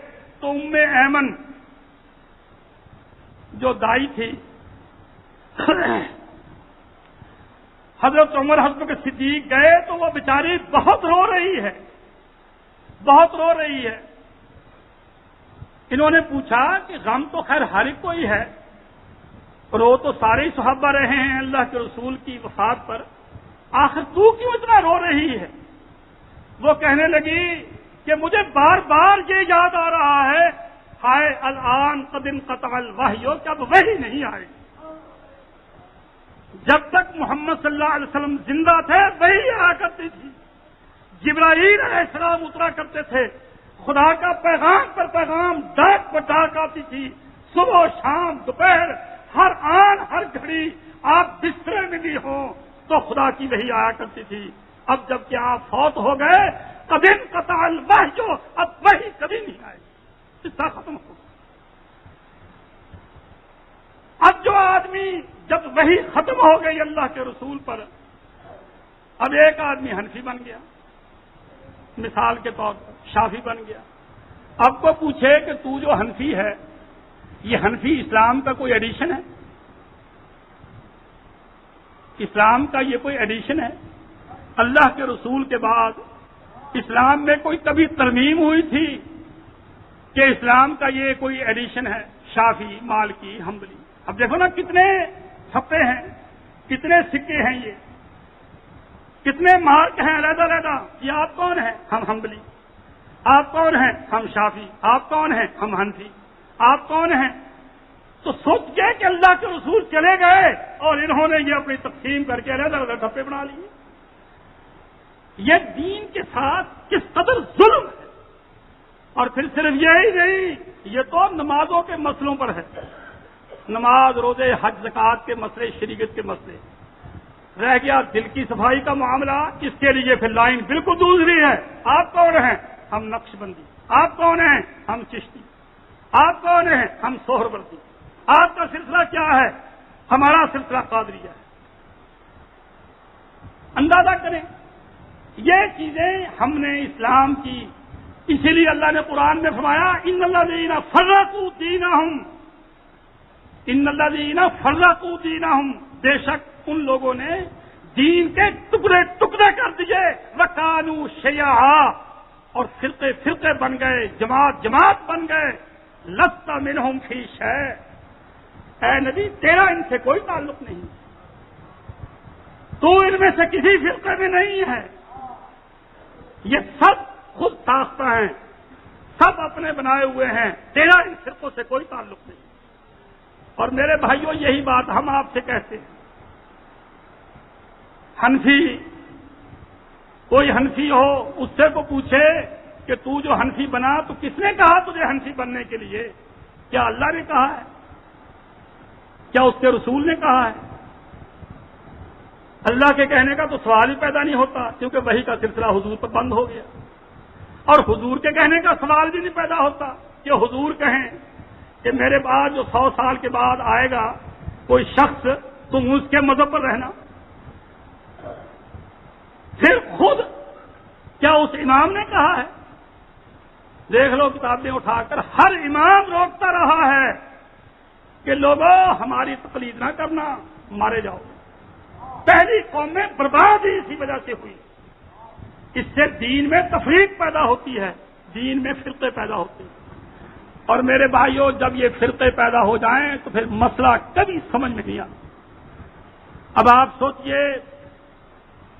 S1: تو ایمن جو دائی تھی، حضرت عمر حضرت صدیق گئے تو وہ بیچاری بہت رو رہی ہے، بہت رو رہی ہے۔ انہوں نے پوچھا کہ غم تو خیر ہر ایک کو ہی ہے، رو تو سارے ہی صحابہ رہے ہیں اللہ کے رسول کی وفات پر، آخر تو کیوں اتنا رو رہی ہے؟ وہ کہنے لگی کہ مجھے بار بار یہ یاد آ رہا ہے ہائے الان قد انقطع الوحی، کہ اب وحی نہیں آئے. جب تک محمد صلی اللہ علیہ وسلم زندہ تھے وحی آیا کرتی تھی، جبرائیل علیہ السلام اترا کرتے تھے، خدا کا پیغام پر پیغام، ڈاک پر ڈاک آتی تھی، صبح شام دوپہر ہر آن ہر گھڑی آپ بسترے میں بھی ہوں تو خدا کی وحی آیا کرتی تھی. اب جب کہ آپ فوت ہو گئے قد انقطع الوحی، اب وحی کبھی نہیں آئے، قصہ ختم ہو گیا. اب جو آدمی جب وحی ختم ہو گئی اللہ کے رسول پر، اب ایک آدمی حنفی بن گیا، مثال کے طور پر شافی بن گیا. اب کو پوچھے کہ تو جو حنفی ہے، یہ حنفی اسلام کا کوئی ایڈیشن ہے؟ اسلام کا یہ کوئی ایڈیشن ہے؟ اللہ کے رسول کے بعد اسلام میں کوئی کبھی ترمیم ہوئی تھی کہ اسلام کا یہ کوئی ایڈیشن ہے؟ شافی، مالکی، حنبلی. اب دیکھو نا کتنے چھپے ہیں، کتنے سکے ہیں، یہ کتنے مارک ہیں علیحدہ علیحدہ. یہ آپ کون ہیں؟ ہم حنبلی. آپ کون ہیں؟ ہم شافی. آپ کون ہیں؟ ہم حنفی. آپ کون ہیں؟ تو سوچ کے کہ اللہ کے رسول چلے گئے اور انہوں نے یہ اپنی تقسیم کر کے علیحدہ علیحدہ ڈھپے بنا لیے. یہ دین کے ساتھ کس قدر ظلم ہے. اور پھر صرف یہی نہیں، یہ تو نمازوں کے مسئلوں پر ہے. نماز، روزے، حج، زکوٰۃ کے مسئلے، شریعت کے مسئلے. رہ گیا دل کی صفائی کا معاملہ، اس کے لیے پھر لائن بالکل دوسری ہے. آپ کون ہیں؟ ہم نقش بندی. آپ کون ہیں؟ ہم چشتی. آپ کون ہیں؟ ہم سہروردی. آپ کا سلسلہ کیا ہے؟ ہمارا سلسلہ قادریہ ہے. اندازہ کریں یہ چیزیں ہم نے اسلام کی، اسی لیے اللہ نے قرآن میں فرمایا ان الذین فرقوا دینہم، ان الذین فرقوا دینہم، بے شک ان لوگوں نے دین کے ٹکڑے ٹکڑے کر دیے، وکانوا شیعا، اور فرقے فرقے بن گئے، جماعت جماعت بن گئے. لست منہم فی شیء، اے نبی تیرا ان سے کوئی تعلق نہیں، تو ان میں سے کسی فرقے میں نہیں ہے. یہ سب خود ساختہ ہیں، سب اپنے بنائے ہوئے ہیں، تیرا ان فرقوں سے کوئی تعلق نہیں. اور میرے بھائیوں یہی بات ہم آپ سے کہتے ہیں. حنفی، کوئی حنفی ہو اس سے کو پوچھے کہ تو جو حنفی بنا تو کس نے کہا تجھے حنفی بننے کے لیے؟ کیا اللہ نے کہا ہے؟ کیا اس کے رسول نے کہا ہے؟ اللہ کے کہنے کا تو سوال ہی پیدا نہیں ہوتا، کیونکہ وحی کا سلسلہ حضور پر بند ہو گیا. اور حضور کے کہنے کا سوال بھی نہیں پیدا ہوتا کہ حضور کہیں کہ میرے بعد جو 100 سال کے بعد آئے گا کوئی شخص، تم اس کے مذہب پر رہنا. پھر خود کیا اس امام نے کہا ہے؟ دیکھ لو کتابیں اٹھا کر، ہر امام روکتا رہا ہے کہ لوگوں ہماری تقلید نہ کرنا، مارے جاؤ. پہلی قوم میں بربادی اسی وجہ سے ہوئی. اس سے دین میں تفریق پیدا ہوتی ہے، دین میں فرقے پیدا ہوتے ہیں. اور میرے بھائیوں جب یہ فرقے پیدا ہو جائیں تو پھر مسئلہ کبھی سمجھ میں نہیں آتا. اب آپ سوچئے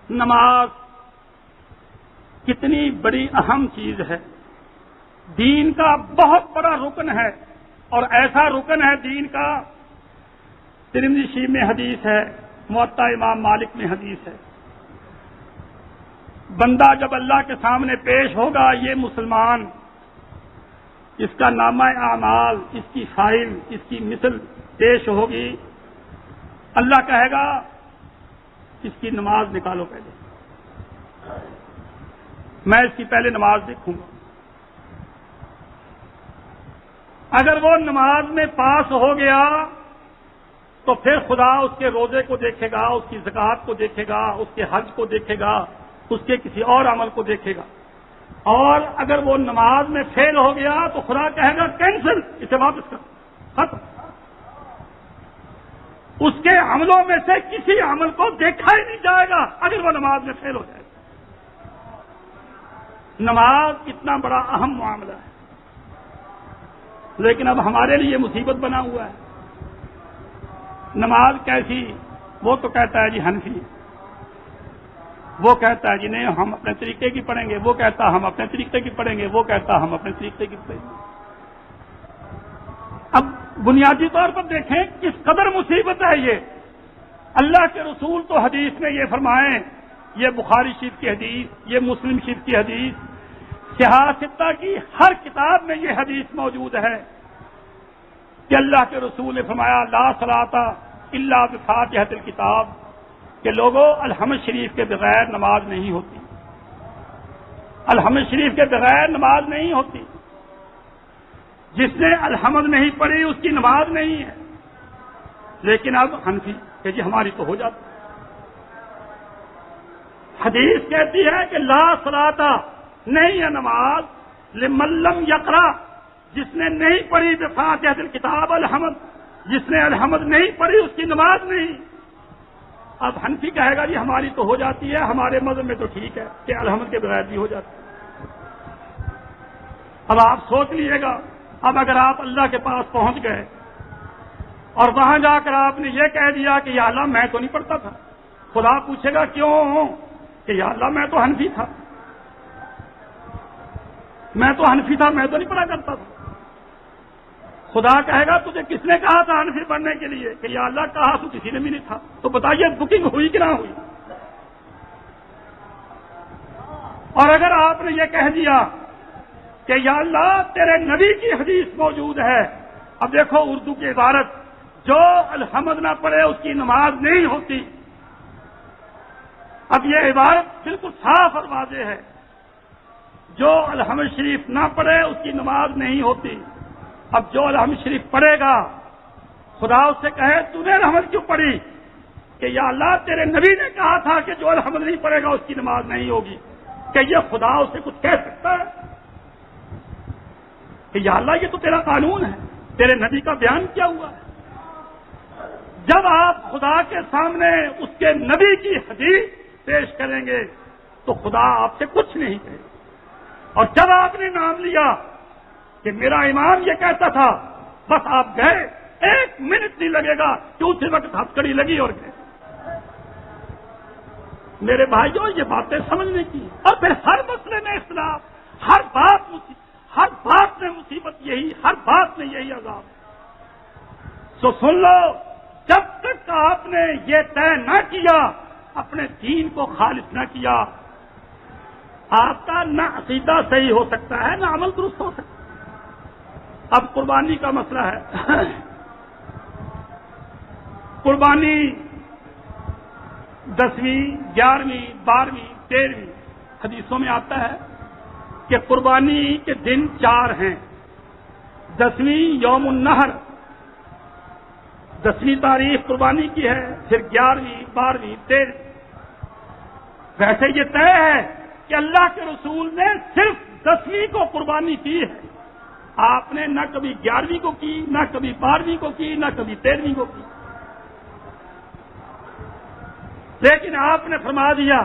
S1: نماز کتنی بڑی اہم چیز ہے، دین کا بہت بڑا رکن ہے، اور ایسا رکن ہے دین کا. ترمذی شریف میں حدیث ہے، موطا امام مالک میں حدیث ہے، بندہ جب اللہ کے سامنے پیش ہوگا، یہ مسلمان، اس کا نامہ اعمال، اس کی فائل، اس کی مثل پیش ہوگی. اللہ کہے گا اس کی نماز نکالو پہلے، میں اس کی پہلے نماز دیکھوں گا. اگر وہ نماز میں پاس ہو گیا تو پھر خدا اس کے روزے کو دیکھے گا، اس کی زکوٰۃ کو دیکھے گا، اس کے حج کو دیکھے گا، اس کے کسی اور عمل کو دیکھے گا. اور اگر وہ نماز میں فیل ہو گیا تو خدا کہے گا کینسل، اسے واپس کر، ختم. اس کے عملوں میں سے کسی عمل کو دیکھا ہی نہیں جائے گا اگر وہ نماز میں فیل ہو جائے گا. نماز اتنا بڑا اہم معاملہ ہے، لیکن اب ہمارے لیے مصیبت بنا ہوا ہے. نماز کیسی؟ وہ تو کہتا ہے جی حنفی، وہ کہتا ہے جی نہیں ہم اپنے طریقے کی پڑھیں گے، وہ کہتا ہم اپنے طریقے کی پڑھیں گے، وہ کہتا ہم اپنے طریقے کی پڑھیں گے. اب بنیادی طور پر دیکھیں کس قدر مصیبت ہے یہ. اللہ کے رسول تو حدیث میں یہ فرمائیں، یہ بخاری شریف کی حدیث، یہ مسلم شریف کی حدیث، صحاح ستہ کی ہر کتاب میں یہ حدیث موجود ہے کہ اللہ کے رسول نے فرمایا لا صلاۃ الا بفاتحۃ الکتاب، کہ لوگوں الحمد شریف کے بغیر نماز نہیں ہوتی، الحمد شریف کے بغیر نماز نہیں ہوتی. جس نے الحمد نہیں پڑھی اس کی نماز نہیں ہے. لیکن اب حنفی کہ جی ہماری تو ہو جاتی. حدیث کہتی ہے کہ لا صلاۃ، نہیں ہے نماز، لمن لم یقرأ، جس نے نہیں پڑھی بفاتحۃ الکتاب الحمد، جس نے الحمد نہیں پڑھی اس کی نماز نہیں. اب حنفی کہے گا جی ہماری تو ہو جاتی ہے، ہمارے مذہب میں تو ٹھیک ہے کہ الحمد کے بغیر بھی ہو جاتی ہے. اب آپ سوچ لیجیے گا، اب اگر آپ اللہ کے پاس پہنچ گئے اور وہاں جا کر آپ نے یہ کہہ دیا کہ یا اللہ میں تو نہیں پڑھتا تھا، خدا پوچھے گا کیوں؟ کہ یا اللہ میں تو حنفی تھا، میں تو حنفی تھا، میں تو نہیں پڑھا کرتا تھا. خدا کہے گا تجھے کس نے کہا تھا حنفی پڑھنے کے لیے؟ کہ یا اللہ کہا تو کسی نے بھی نہیں تھا. تو بتائیے بکنگ ہوئی کہ نہ ہوئی؟ اور اگر آپ نے یہ کہہ دیا کہ یا اللہ تیرے نبی کی حدیث موجود ہے، اب دیکھو اردو کی عبارت، جو الحمد نہ پڑھے اس کی نماز نہیں ہوتی. اب یہ عبارت بالکل صاف اور واضح ہے، جو الحمد شریف نہ پڑھے اس کی نماز نہیں ہوتی. اب جو الحمد شریف پڑھے گا خدا اس سے کہے تو نے الحمد کیوں پڑھی؟ کہ یا اللہ تیرے نبی نے کہا تھا کہ جو الحمد نہیں پڑھے گا اس کی نماز نہیں ہوگی. کہ یہ خدا اس سے کچھ کہہ سکتا ہے کہ یا اللہ یہ تو تیرا قانون ہے، تیرے نبی کا بیان کیا ہوا ہے. جب آپ خدا کے سامنے اس کے نبی کی حدیث پیش کریں گے تو خدا آپ سے کچھ نہیں کہے. اور جب آپ نے نام لیا کہ میرا امام یہ کہتا تھا، بس آپ گئے، 1 منٹ نہیں لگے گا کہ اسی وقت ہتھکڑی لگی اور گئے. میرے بھائیوں یہ باتیں سمجھنے کی. اور پھر ہر مسئلے میں اختلاف، ہر بات میں مصیبت یہی، ہر بات میں یہی عذاب. سو سن لو، جب تک آپ نے یہ طے نہ کیا، اپنے دین کو خالص نہ کیا، آپ کا نہ عقیدہ صحیح ہو سکتا ہے نہ عمل درست ہو سکتا ہے. اب قربانی کا مسئلہ ہے. قربانی 10ویں 11ویں 12ویں 13ویں حدیثوں میں آتا ہے کہ قربانی کے دن 4 ہیں. 10ویں یوم النحر، 10ویں تاریخ قربانی کی ہے، پھر 11ویں 12ویں 13ویں. ویسے یہ طے ہے کہ اللہ کے رسول نے صرف 10ویں کو قربانی کی ہے. آپ نے نہ کبھی 11ویں کو کی، نہ کبھی 12ویں کو کی، نہ کبھی 13ویں کو کی. لیکن آپ نے فرما دیا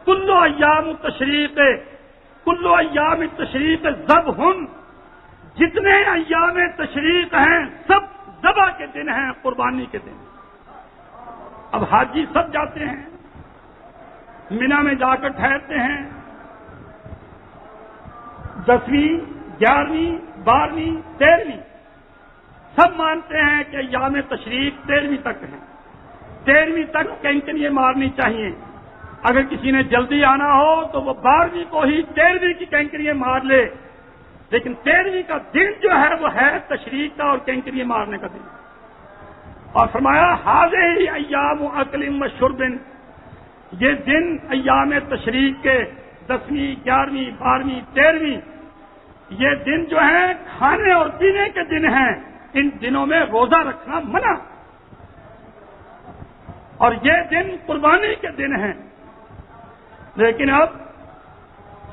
S1: کل ایام التشریق، کل ایام التشریق ذبح، جتنے ایام تشریق ہیں سب ذبح کے دن ہیں، قربانی کے دن. اب حاجی سب جاتے ہیں، مینا میں جا کر ٹھہرتے ہیں. 10ویں 11ویں 12ویں 13ویں سب مانتے ہیں کہ ایام تشریق 13ویں تک ہیں. 13ویں تک کینکریاں مارنی چاہیے. اگر کسی نے جلدی آنا ہو تو وہ 12ویں کو ہی 13ویں کی کینکریاں مار لے. لیکن 13ویں کا دن جو ہے وہ ہے تشریق کا اور کینکریاں مارنے کا دن. اور فرمایا ہذہ ایام اکل و شرب، یہ دن ایام تشریق کے 10ویں 11ویں 12ویں 13ویں یہ دن جو ہیں کھانے اور پینے کے دن ہیں. ان دنوں میں روزہ رکھنا منع، اور یہ دن قربانی کے دن ہیں. لیکن اب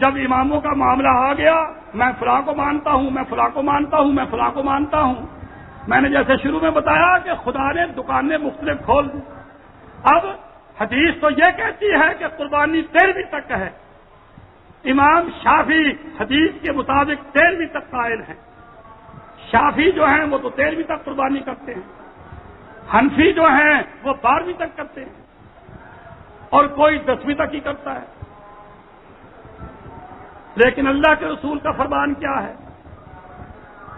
S1: جب اماموں کا معاملہ آ گیا، میں فلاں کو مانتا ہوں، میں فلاں کو مانتا ہوں، میں فلاں کو مانتا ہوں. میں نے جیسے شروع میں بتایا کہ خدا نے دکانیں مختلف کھول دی. اب حدیث تو یہ کہتی ہے کہ قربانی 13ویں تک ہے. امام شافعی حدیث کے مطابق 13ویں تک قائل ہیں. شافعی جو ہیں وہ تو 13ویں تک قربانی کرتے ہیں، حنفی جو ہیں وہ 12ویں تک کرتے ہیں، اور کوئی 10ویں تک ہی کرتا ہے. لیکن اللہ کے رسول کا فرمان کیا ہے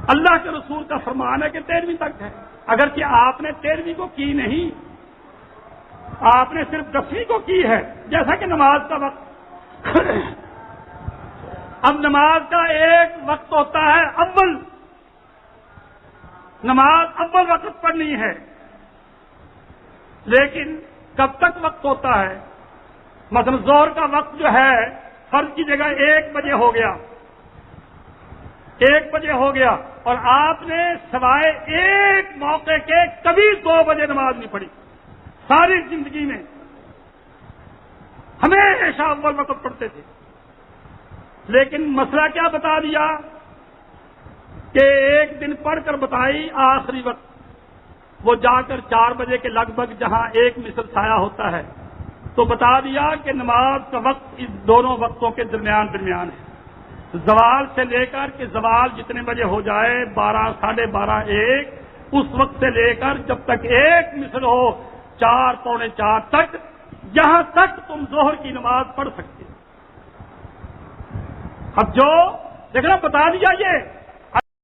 S1: اللہ کے رسول کا فرمان ہے کہ 13ویں تک ہے، اگرچہ آپ نے 13ویں کو کی نہیں، آپ نے صرف 10ویں کو کی ہے، جیسا کہ نماز کا وقت اب نماز کا ایک وقت ہوتا ہے اول، نماز اول وقت پڑھنی ہے، لیکن کب تک وقت ہوتا ہے؟ مثلا ظہر کا وقت جو ہے فرض کی جگہ 1 بجے ہو گیا، 1 بجے ہو گیا، اور آپ نے سوائے ایک موقع کے کبھی 2 بجے نماز نہیں پڑھی ساری زندگی میں، ہمیشہ اول وقت پڑھتے تھے، لیکن مسئلہ کیا بتا دیا کہ ایک دن پڑھ کر بتائی آخری وقت، وہ جا کر 4 بجے کے لگ بھگ جہاں 1 مصر سایہ ہوتا ہے تو بتا دیا کہ نماز کا وقت اس دونوں وقتوں کے درمیان ہے، زوال سے لے کر کہ زوال جتنے بجے ہو جائے 12 ساڑھے 12 1 اس وقت سے لے کر جب تک 1 مصر ہو 4 پونے 4 تک، یہاں تک تم ظہر کی نماز پڑھ سکتے۔ اب جو دیکھنا بتا دیا یہ